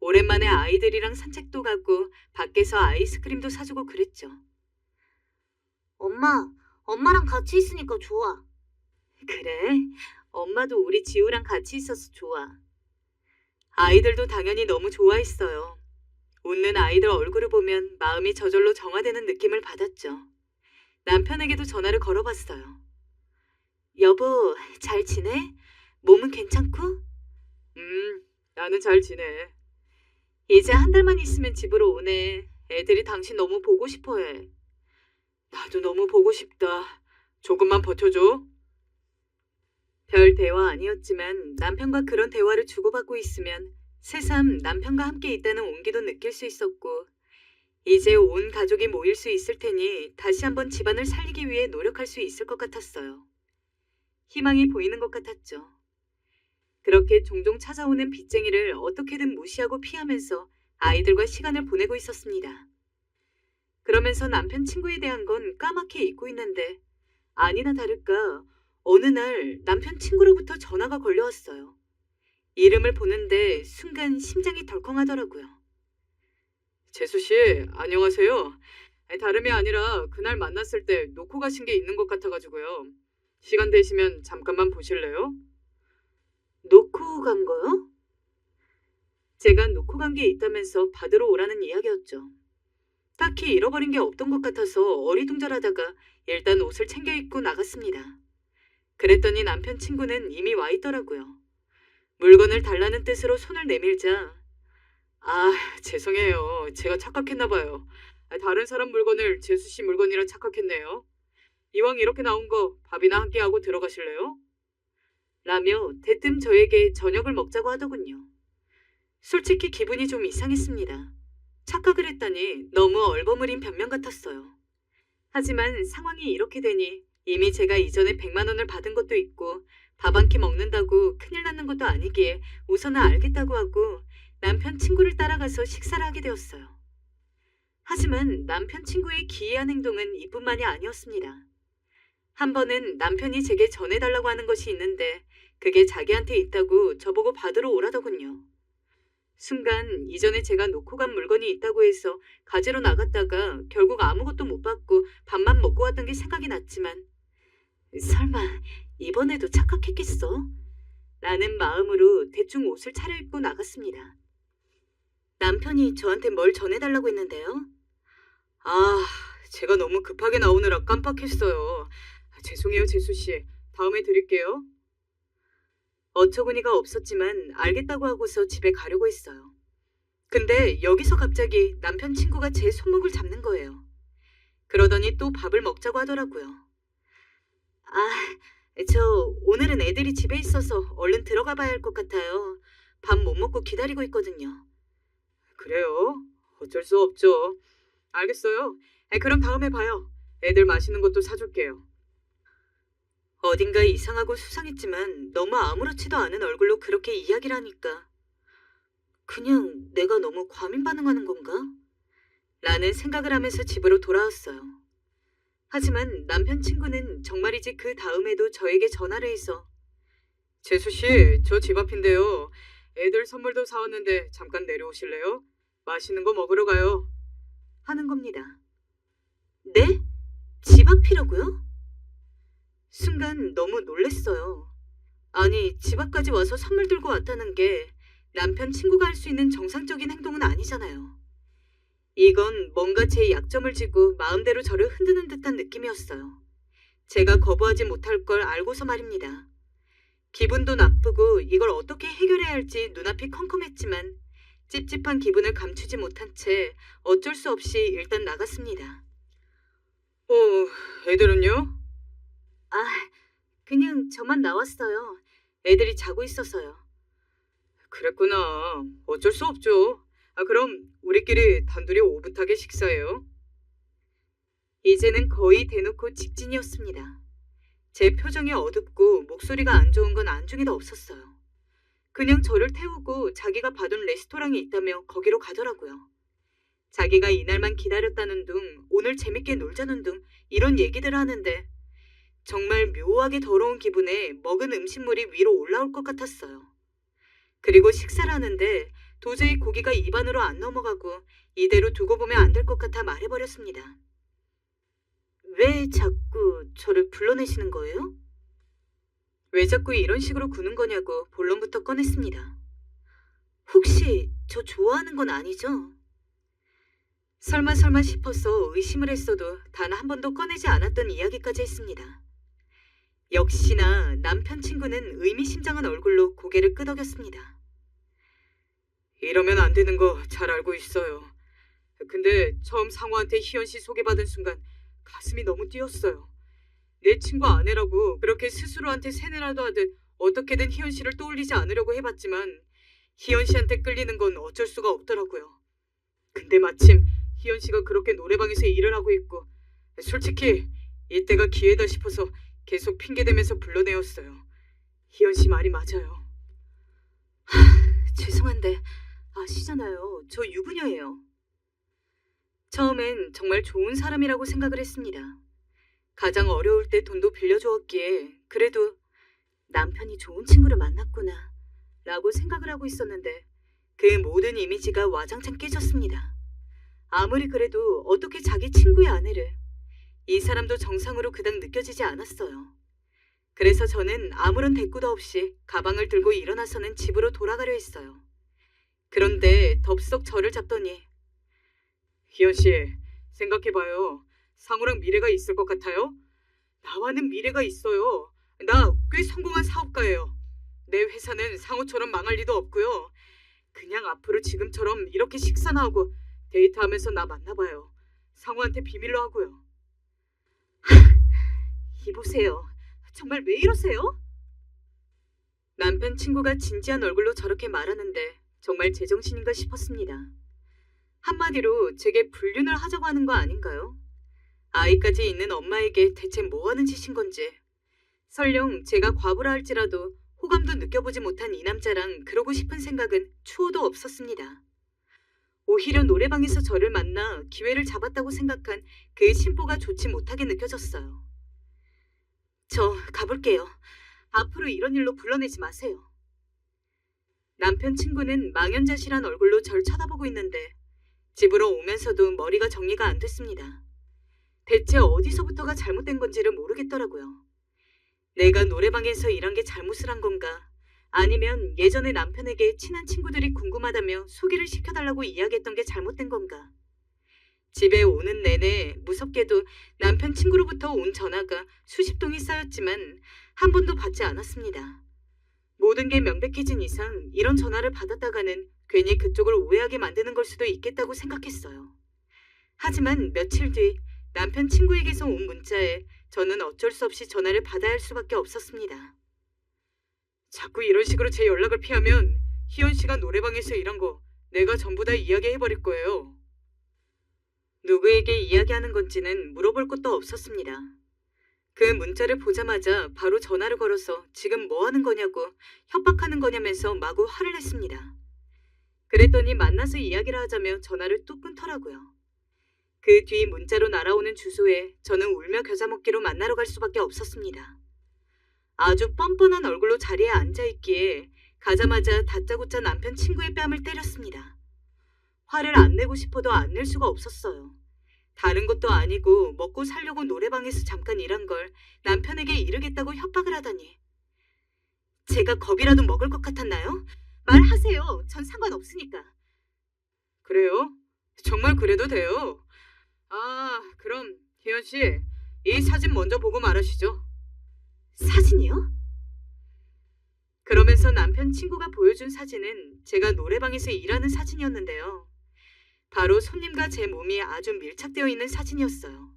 오랜만에 아이들이랑 산책도 가고 밖에서 아이스크림도 사주고 그랬죠. 엄마랑 같이 있으니까 좋아. 그래? 엄마도 우리 지우랑 같이 있어서 좋아. 아이들도 당연히 너무 좋아했어요. 웃는 아이들 얼굴을 보면 마음이 저절로 정화되는 느낌을 받았죠. 남편에게도 전화를 걸어봤어요. 여보, 잘 지내? 몸은 괜찮고? 나는 잘 지내. 이제 한 달만 있으면 집으로 오네. 애들이 당신 너무 보고 싶어해. 나도 너무 보고 싶다. 조금만 버텨줘. 별 대화 아니었지만 남편과 그런 대화를 주고받고 있으면 새삼 남편과 함께 있다는 온기도 느낄 수 있었고, 이제 온 가족이 모일 수 있을 테니 다시 한번 집안을 살리기 위해 노력할 수 있을 것 같았어요. 희망이 보이는 것 같았죠. 그렇게 종종 찾아오는 빚쟁이를 어떻게든 무시하고 피하면서 아이들과 시간을 보내고 있었습니다. 그러면서 남편 친구에 대한 건 까맣게 잊고 있는데, 아니나 다를까 어느 날 남편 친구로부터 전화가 걸려왔어요. 이름을 보는데 순간 심장이 덜컹하더라고요. 재수 씨, 안녕하세요. 다름이 아니라 그날 만났을 때 놓고 가신 게 있는 것 같아가지고요. 시간 되시면 잠깐만 보실래요? 놓고 간 거요? 제가 놓고 간 게 있다면서 받으러 오라는 이야기였죠. 딱히 잃어버린 게 없던 것 같아서 어리둥절하다가 일단 옷을 챙겨 입고 나갔습니다. 그랬더니 남편 친구는 이미 와 있더라고요. 물건을 달라는 뜻으로 손을 내밀자, 죄송해요. 제가 착각했나 봐요. 다른 사람 물건을 재수 씨 물건이라 착각했네요. 이왕 이렇게 나온 거 밥이나 함께 하고 들어가실래요? 라며 대뜸 저에게 저녁을 먹자고 하더군요. 솔직히 기분이 좀 이상했습니다. 착각을 했다니 너무 얼버무린 변명 같았어요. 하지만 상황이 이렇게 되니 이미 제가 이전에 100만 원을 받은 것도 있고 밥 한 끼 먹는다고 큰일 나는 것도 아니기에 우선은 알겠다고 하고 남편 친구를 따라가서 식사를 하게 되었어요. 하지만 남편 친구의 기이한 행동은 이뿐만이 아니었습니다. 한 번은 남편이 제게 전해달라고 하는 것이 있는데 그게 자기한테 있다고 저보고 받으러 오라더군요. 순간 이전에 제가 놓고 간 물건이 있다고 해서 가지러 나갔다가 결국 아무것도 못 받고 밥만 먹고 왔던 게 생각이 났지만, 설마 이번에도 착각했겠어? 라는 마음으로 대충 옷을 차려입고 나갔습니다. 남편이 저한테 뭘 전해달라고 했는데요. 제가 너무 급하게 나오느라 깜빡했어요. 죄송해요, 재수씨. 다음에 드릴게요. 어처구니가 없었지만 알겠다고 하고서 집에 가려고 했어요. 근데 여기서 갑자기 남편 친구가 제 손목을 잡는 거예요. 그러더니 또 밥을 먹자고 하더라고요. 저 오늘은 애들이 집에 있어서 얼른 들어가 봐야 할 것 같아요. 밥 못 먹고 기다리고 있거든요. 그래요? 어쩔 수 없죠. 알겠어요. 그럼 다음에 봐요. 애들 맛있는 것도 사줄게요. 어딘가 이상하고 수상했지만 너무 아무렇지도 않은 얼굴로 그렇게 이야기를 하니까 그냥 내가 너무 과민 반응하는 건가? 라는 생각을 하면서 집으로 돌아왔어요. 하지만 남편 친구는 정말이지 그 다음에도 저에게 전화를 해서, 재수씨, 저 집 앞인데요. 애들 선물도 사왔는데 잠깐 내려오실래요? 맛있는 거 먹으러 가요. 하는 겁니다. 네? 집 앞이라고요? 순간 너무 놀랬어요. 아니, 집 앞까지 와서 선물 들고 왔다는 게 남편 친구가 할 수 있는 정상적인 행동은 아니잖아요. 이건 뭔가 제 약점을 쥐고 마음대로 저를 흔드는 듯한 느낌이었어요. 제가 거부하지 못할 걸 알고서 말입니다. 기분도 나쁘고 이걸 어떻게 해결해야 할지 눈앞이 컴컴했지만 찝찝한 기분을 감추지 못한 채 어쩔 수 없이 일단 나갔습니다. 애들은요? 그냥 저만 나왔어요. 애들이 자고 있어서요. 그랬구나. 어쩔 수 없죠. 그럼 우리끼리 단둘이 오붓하게 식사해요. 이제는 거의 대놓고 직진이었습니다. 제 표정이 어둡고 목소리가 안 좋은 건 안중에도 없었어요. 그냥 저를 태우고 자기가 봐둔 레스토랑이 있다며 거기로 가더라고요. 자기가 이날만 기다렸다는 둥, 오늘 재밌게 놀자는 둥 이런 얘기들을 하는데 정말 묘하게 더러운 기분에 먹은 음식물이 위로 올라올 것 같았어요. 그리고 식사를 하는데 도저히 고기가 입안으로 안 넘어가고 이대로 두고 보면 안 될 것 같아 말해버렸습니다. 왜 자꾸 저를 불러내시는 거예요? 왜 자꾸 이런 식으로 구는 거냐고 본론부터 꺼냈습니다. 혹시 저 좋아하는 건 아니죠? 설마 싶어서 의심을 했어도 단 한 번도 꺼내지 않았던 이야기까지 했습니다. 역시나 남편 친구는 의미심장한 얼굴로 고개를 끄덕였습니다. 이러면 안 되는 거 잘 알고 있어요. 근데 처음 상우한테 희연 씨 소개받은 순간 가슴이 너무 뛰었어요. 내 친구 아내라고 그렇게 스스로한테 세뇌라도 하듯 어떻게든 희연 씨를 떠올리지 않으려고 해봤지만 희연 씨한테 끌리는 건 어쩔 수가 없더라고요. 근데 마침 희연 씨가 그렇게 노래방에서 일을 하고 있고 솔직히 이때가 기회다 싶어서 계속 핑계대면서 불러내었어요. 희연 씨 말이 맞아요. 죄송한데 아시잖아요. 저 유부녀예요. 처음엔 정말 좋은 사람이라고 생각을 했습니다. 가장 어려울 때 돈도 빌려주었기에 그래도 남편이 좋은 친구를 만났구나 라고 생각을 하고 있었는데 그 모든 이미지가 와장창 깨졌습니다. 아무리 그래도 어떻게 자기 친구의 아내를, 이 사람도 정상으로 그닥 느껴지지 않았어요. 그래서 저는 아무런 대꾸도 없이 가방을 들고 일어나서는 집으로 돌아가려 했어요. 그런데 덥석 저를 잡더니 희연 씨, 생각해봐요. 상우랑 미래가 있을 것 같아요? 나와는 미래가 있어요. 나 꽤 성공한 사업가예요. 내 회사는 상우처럼 망할 리도 없고요. 그냥 앞으로 지금처럼 이렇게 식사나 하고 데이트하면서 나 만나봐요. 상우한테 비밀로 하고요. 이보세요. 정말 왜 이러세요? 남편 친구가 진지한 얼굴로 저렇게 말하는데 정말 제정신인가 싶었습니다. 한마디로 제게 불륜을 하자고 하는 거 아닌가요? 아이까지 있는 엄마에게 대체 뭐 하는 짓인 건지. 설령 제가 과부라 할지라도 호감도 느껴보지 못한 이 남자랑 그러고 싶은 생각은 추호도 없었습니다. 오히려 노래방에서 저를 만나 기회를 잡았다고 생각한 그 심보가 좋지 못하게 느껴졌어요. 저 가볼게요. 앞으로 이런 일로 불러내지 마세요. 남편 친구는 망연자실한 얼굴로 절 쳐다보고 있는데 집으로 오면서도 머리가 정리가 안 됐습니다. 대체 어디서부터가 잘못된 건지를 모르겠더라고요. 내가 노래방에서 일한 게 잘못을 한 건가? 아니면 예전에 남편에게 친한 친구들이 궁금하다며 소개를 시켜달라고 이야기했던 게 잘못된 건가? 집에 오는 내내 무섭게도 남편 친구로부터 온 전화가 수십 통이 쌓였지만 한 번도 받지 않았습니다. 모든 게 명백해진 이상 이런 전화를 받았다가는 괜히 그쪽을 오해하게 만드는 걸 수도 있겠다고 생각했어요. 하지만 며칠 뒤 남편 친구에게서 온 문자에 저는 어쩔 수 없이 전화를 받아야 할 수밖에 없었습니다. 자꾸 이런 식으로 제 연락을 피하면 희연 씨가 노래방에서 일한 거 내가 전부 다 이야기해버릴 거예요. 누구에게 이야기하는 건지는 물어볼 것도 없었습니다. 그 문자를 보자마자 바로 전화를 걸어서 지금 뭐 하는 거냐고 협박하는 거냐면서 마구 화를 냈습니다. 그랬더니 만나서 이야기를 하자며 전화를 뚝 끊더라고요. 그 뒤 문자로 날아오는 주소에 저는 울며 겨자 먹기로 만나러 갈 수밖에 없었습니다. 아주 뻔뻔한 얼굴로 자리에 앉아있기에 가자마자 다짜고짜 남편 친구의 뺨을 때렸습니다. 화를 안 내고 싶어도 안 낼 수가 없었어요. 다른 것도 아니고 먹고 살려고 노래방에서 잠깐 일한 걸 남편에게 이르겠다고 협박을 하다니. 제가 겁이라도 먹을 것 같았나요? 말하세요. 전 상관없으니까. 그래요? 정말 그래도 돼요. 아, 그럼 희연 씨, 이 사진 먼저 보고 말하시죠. 사진이요? 그러면서 남편 친구가 보여준 사진은 제가 노래방에서 일하는 사진이었는데요. 바로 손님과 제 몸이 아주 밀착되어 있는 사진이었어요.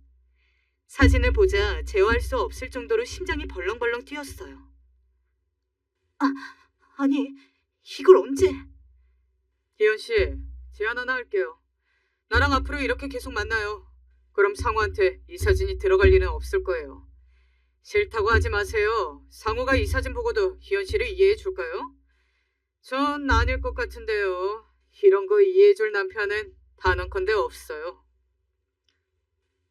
사진을 보자 제어할 수 없을 정도로 심장이 벌렁벌렁 뛰었어요. 아니, 이걸 언제? 희연 씨, 제안 하나 할게요. 나랑 앞으로 이렇게 계속 만나요. 그럼 상우한테 이 사진이 들어갈 일은 없을 거예요. 싫다고 하지 마세요. 상우가 이 사진 보고도 희연 씨를 이해해 줄까요? 전 아닐 것 같은데요. 이런 거 이해해 줄 남편은 단언컨대 없어요.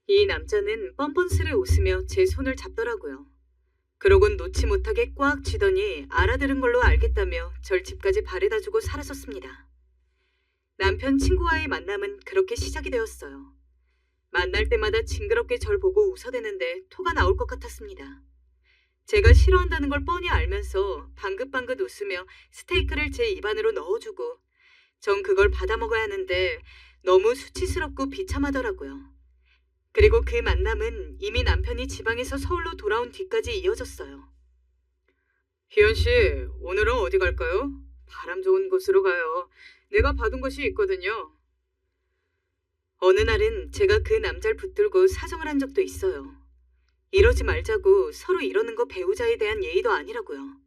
이 남자는 뻔뻔스레 웃으며 제 손을 잡더라고요. 그러곤 놓지 못하게 꽉 쥐더니 알아들은 걸로 알겠다며 절 집까지 바래다주고 사라졌습니다. 남편 친구와의 만남은 그렇게 시작이 되었어요. 만날 때마다 징그럽게 절 보고 웃어대는데 토가 나올 것 같았습니다. 제가 싫어한다는 걸 뻔히 알면서 방긋방긋 웃으며 스테이크를 제 입안으로 넣어주고 전 그걸 받아 먹어야 하는데 너무 수치스럽고 비참하더라고요. 그리고 그 만남은 이미 남편이 지방에서 서울로 돌아온 뒤까지 이어졌어요. 희연 씨, 오늘은 어디 갈까요? 바람 좋은 곳으로 가요. 내가 받은 것이 있거든요. 어느 날은 제가 그 남자를 붙들고 사정을 한 적도 있어요. 이러지 말자고 서로 이러는 거 배우자에 대한 예의도 아니라고요.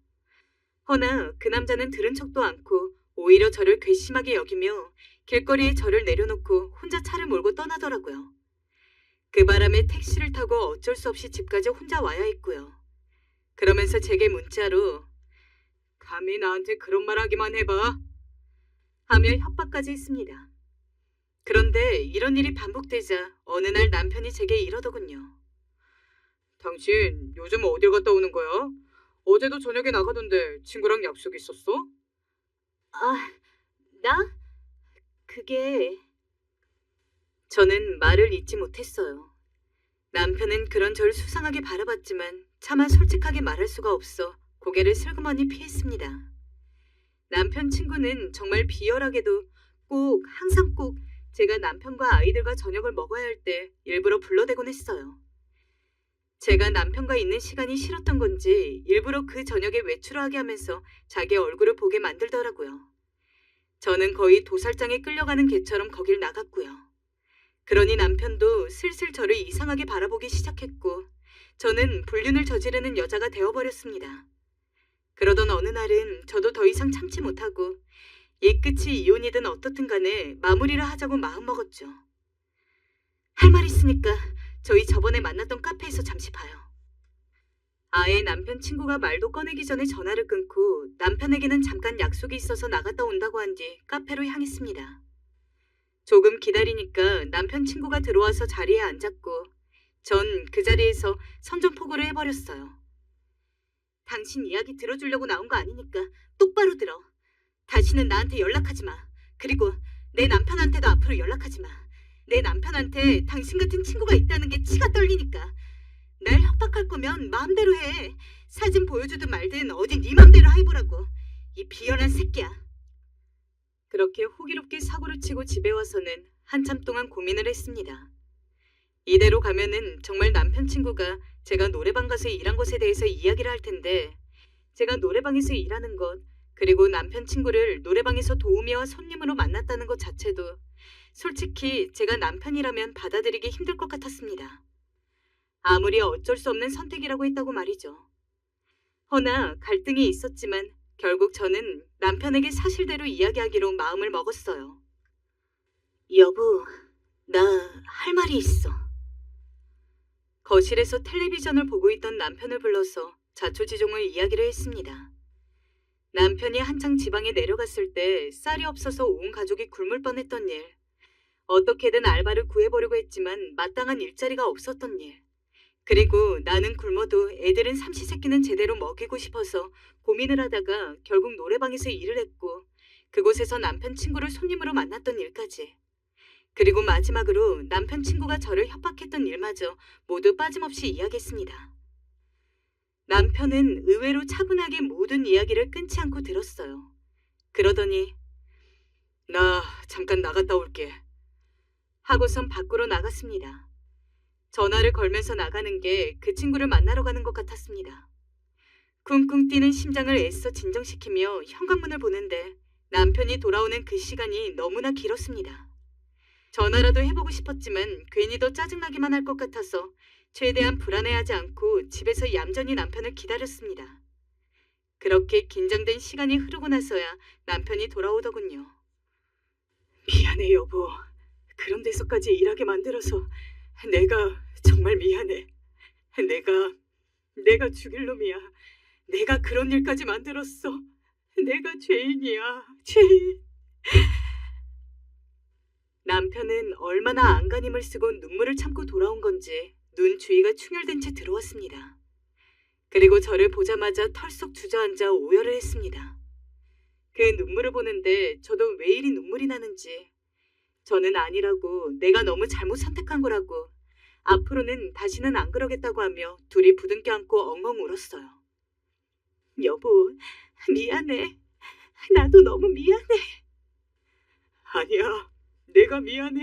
허나 그 남자는 들은 척도 않고 오히려 저를 괘씸하게 여기며 길거리에 저를 내려놓고 혼자 차를 몰고 떠나더라고요. 그 바람에 택시를 타고 어쩔 수 없이 집까지 혼자 와야 했고요. 그러면서 제게 문자로 감히 나한테 그런 말 하기만 해봐 하며 협박까지 했습니다. 그런데 이런 일이 반복되자 어느 날 남편이 제게 이러더군요. 당신 요즘 어딜 갔다 오는 거야? 어제도 저녁에 나가던데 친구랑 약속 있었어? 아, 나? 그게... 저는 말을 잇지 못했어요. 남편은 그런 절 수상하게 바라봤지만 차마 솔직하게 말할 수가 없어 고개를 슬그머니 피했습니다. 남편 친구는 정말 비열하게도 항상 꼭 제가 남편과 아이들과 저녁을 먹어야 할 때 일부러 불러대곤 했어요. 제가 남편과 있는 시간이 싫었던 건지 일부러 그 저녁에 외출을 하게 하면서 자기 얼굴을 보게 만들더라고요. 저는 거의 도살장에 끌려가는 개처럼 거길 나갔고요. 그러니 남편도 슬슬 저를 이상하게 바라보기 시작했고 저는 불륜을 저지르는 여자가 되어버렸습니다. 그러던 어느 날은 저도 더 이상 참지 못하고 이 끝이 이혼이든 어떻든 간에 마무리를 하자고 마음먹었죠. 할 말 있으니까 저희 저번에 만났던 카페에서 잠시 봐요. 아예 남편 친구가 말도 꺼내기 전에 전화를 끊고 남편에게는 잠깐 약속이 있어서 나갔다 온다고 한 뒤 카페로 향했습니다. 조금 기다리니까 남편 친구가 들어와서 자리에 앉았고 전 그 자리에서 선전포고를 해버렸어요. 당신 이야기 들어주려고 나온 거 아니니까 똑바로 들어. 다시는 나한테 연락하지 마. 그리고 내 남편한테도 앞으로 연락하지 마. 내 남편한테 당신 같은 친구가 있다는 게 치가 떨리니까. 날 협박할 거면 마음대로 해. 사진 보여주든 말든 어디 네 맘대로 해보라고. 이 비열한 새끼야. 그렇게 호기롭게 사고를 치고 집에 와서는 한참 동안 고민을 했습니다. 이대로 가면은 정말 남편 친구가 제가 노래방 가서 일한 것에 대해서 이야기를 할 텐데 제가 노래방에서 일하는 것 그리고 남편 친구를 노래방에서 도우미와 손님으로 만났다는 것 자체도 솔직히 제가 남편이라면 받아들이기 힘들 것 같았습니다. 아무리 어쩔 수 없는 선택이라고 했다고 말이죠. 허나 갈등이 있었지만 결국 저는 남편에게 사실대로 이야기하기로 마음을 먹었어요. 여보, 나 할 말이 있어. 거실에서 텔레비전을 보고 있던 남편을 불러서 자초지종을 이야기를 했습니다. 남편이 한창 지방에 내려갔을 때 쌀이 없어서 온 가족이 굶을 뻔했던 일, 어떻게든 알바를 구해보려고 했지만 마땅한 일자리가 없었던 일, 그리고 나는 굶어도 애들은 삼시세끼는 제대로 먹이고 싶어서 고민을 하다가 결국 노래방에서 일을 했고 그곳에서 남편 친구를 손님으로 만났던 일까지, 그리고 마지막으로 남편 친구가 저를 협박했던 일마저 모두 빠짐없이 이야기했습니다. 남편은 의외로 차분하게 모든 이야기를 끊지 않고 들었어요. 그러더니 나 잠깐 나갔다 올게 하고선 밖으로 나갔습니다. 전화를 걸면서 나가는 게 그 친구를 만나러 가는 것 같았습니다. 쿵쿵 뛰는 심장을 애써 진정시키며 현관문을 보는데 남편이 돌아오는 그 시간이 너무나 길었습니다. 전화라도 해보고 싶었지만 괜히 더 짜증나기만 할 것 같아서 최대한 불안해하지 않고 집에서 얌전히 남편을 기다렸습니다. 그렇게 긴장된 시간이 흐르고 나서야 남편이 돌아오더군요. 미안해 여보. 그런 데서까지 일하게 만들어서 내가 정말 미안해. 내가 죽일 놈이야. 내가 그런 일까지 만들었어. 내가 죄인이야. 죄인. 남편은 얼마나 안간힘을 쓰고 눈물을 참고 돌아온 건지 눈 주위가 충혈된 채 들어왔습니다. 그리고 저를 보자마자 털썩 주저앉아 오열을 했습니다. 그 눈물을 보는데 저도 왜 이리 눈물이 나는지. 저는 아니라고, 내가 너무 잘못 선택한 거라고, 앞으로는 다시는 안 그러겠다고 하며 둘이 부둥켜 안고 엉엉 울었어요. 여보, 미안해. 나도 너무 미안해. 아니야, 내가 미안해.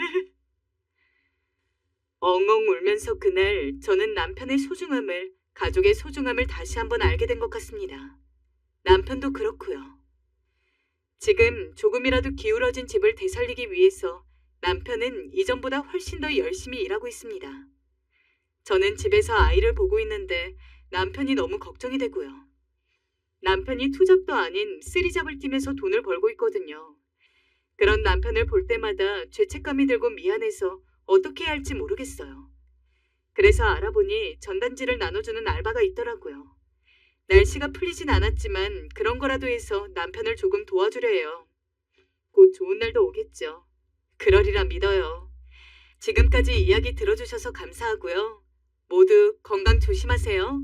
엉엉 울면서 그날 저는 남편의 소중함을, 가족의 소중함을 다시 한번 알게 된 것 같습니다. 남편도 그렇고요. 지금 조금이라도 기울어진 집을 되살리기 위해서 남편은 이전보다 훨씬 더 열심히 일하고 있습니다. 저는 집에서 아이를 보고 있는데 남편이 너무 걱정이 되고요. 남편이 투잡도 아닌 쓰리잡을 뛰면서 돈을 벌고 있거든요. 그런 남편을 볼 때마다 죄책감이 들고 미안해서 어떻게 해야 할지 모르겠어요. 그래서 알아보니 전단지를 나눠주는 알바가 있더라고요. 날씨가 풀리진 않았지만 그런 거라도 해서 남편을 조금 도와주려 해요. 곧 좋은 날도 오겠죠. 그러리라 믿어요. 지금까지 이야기 들어주셔서 감사하고요. 모두 건강 조심하세요.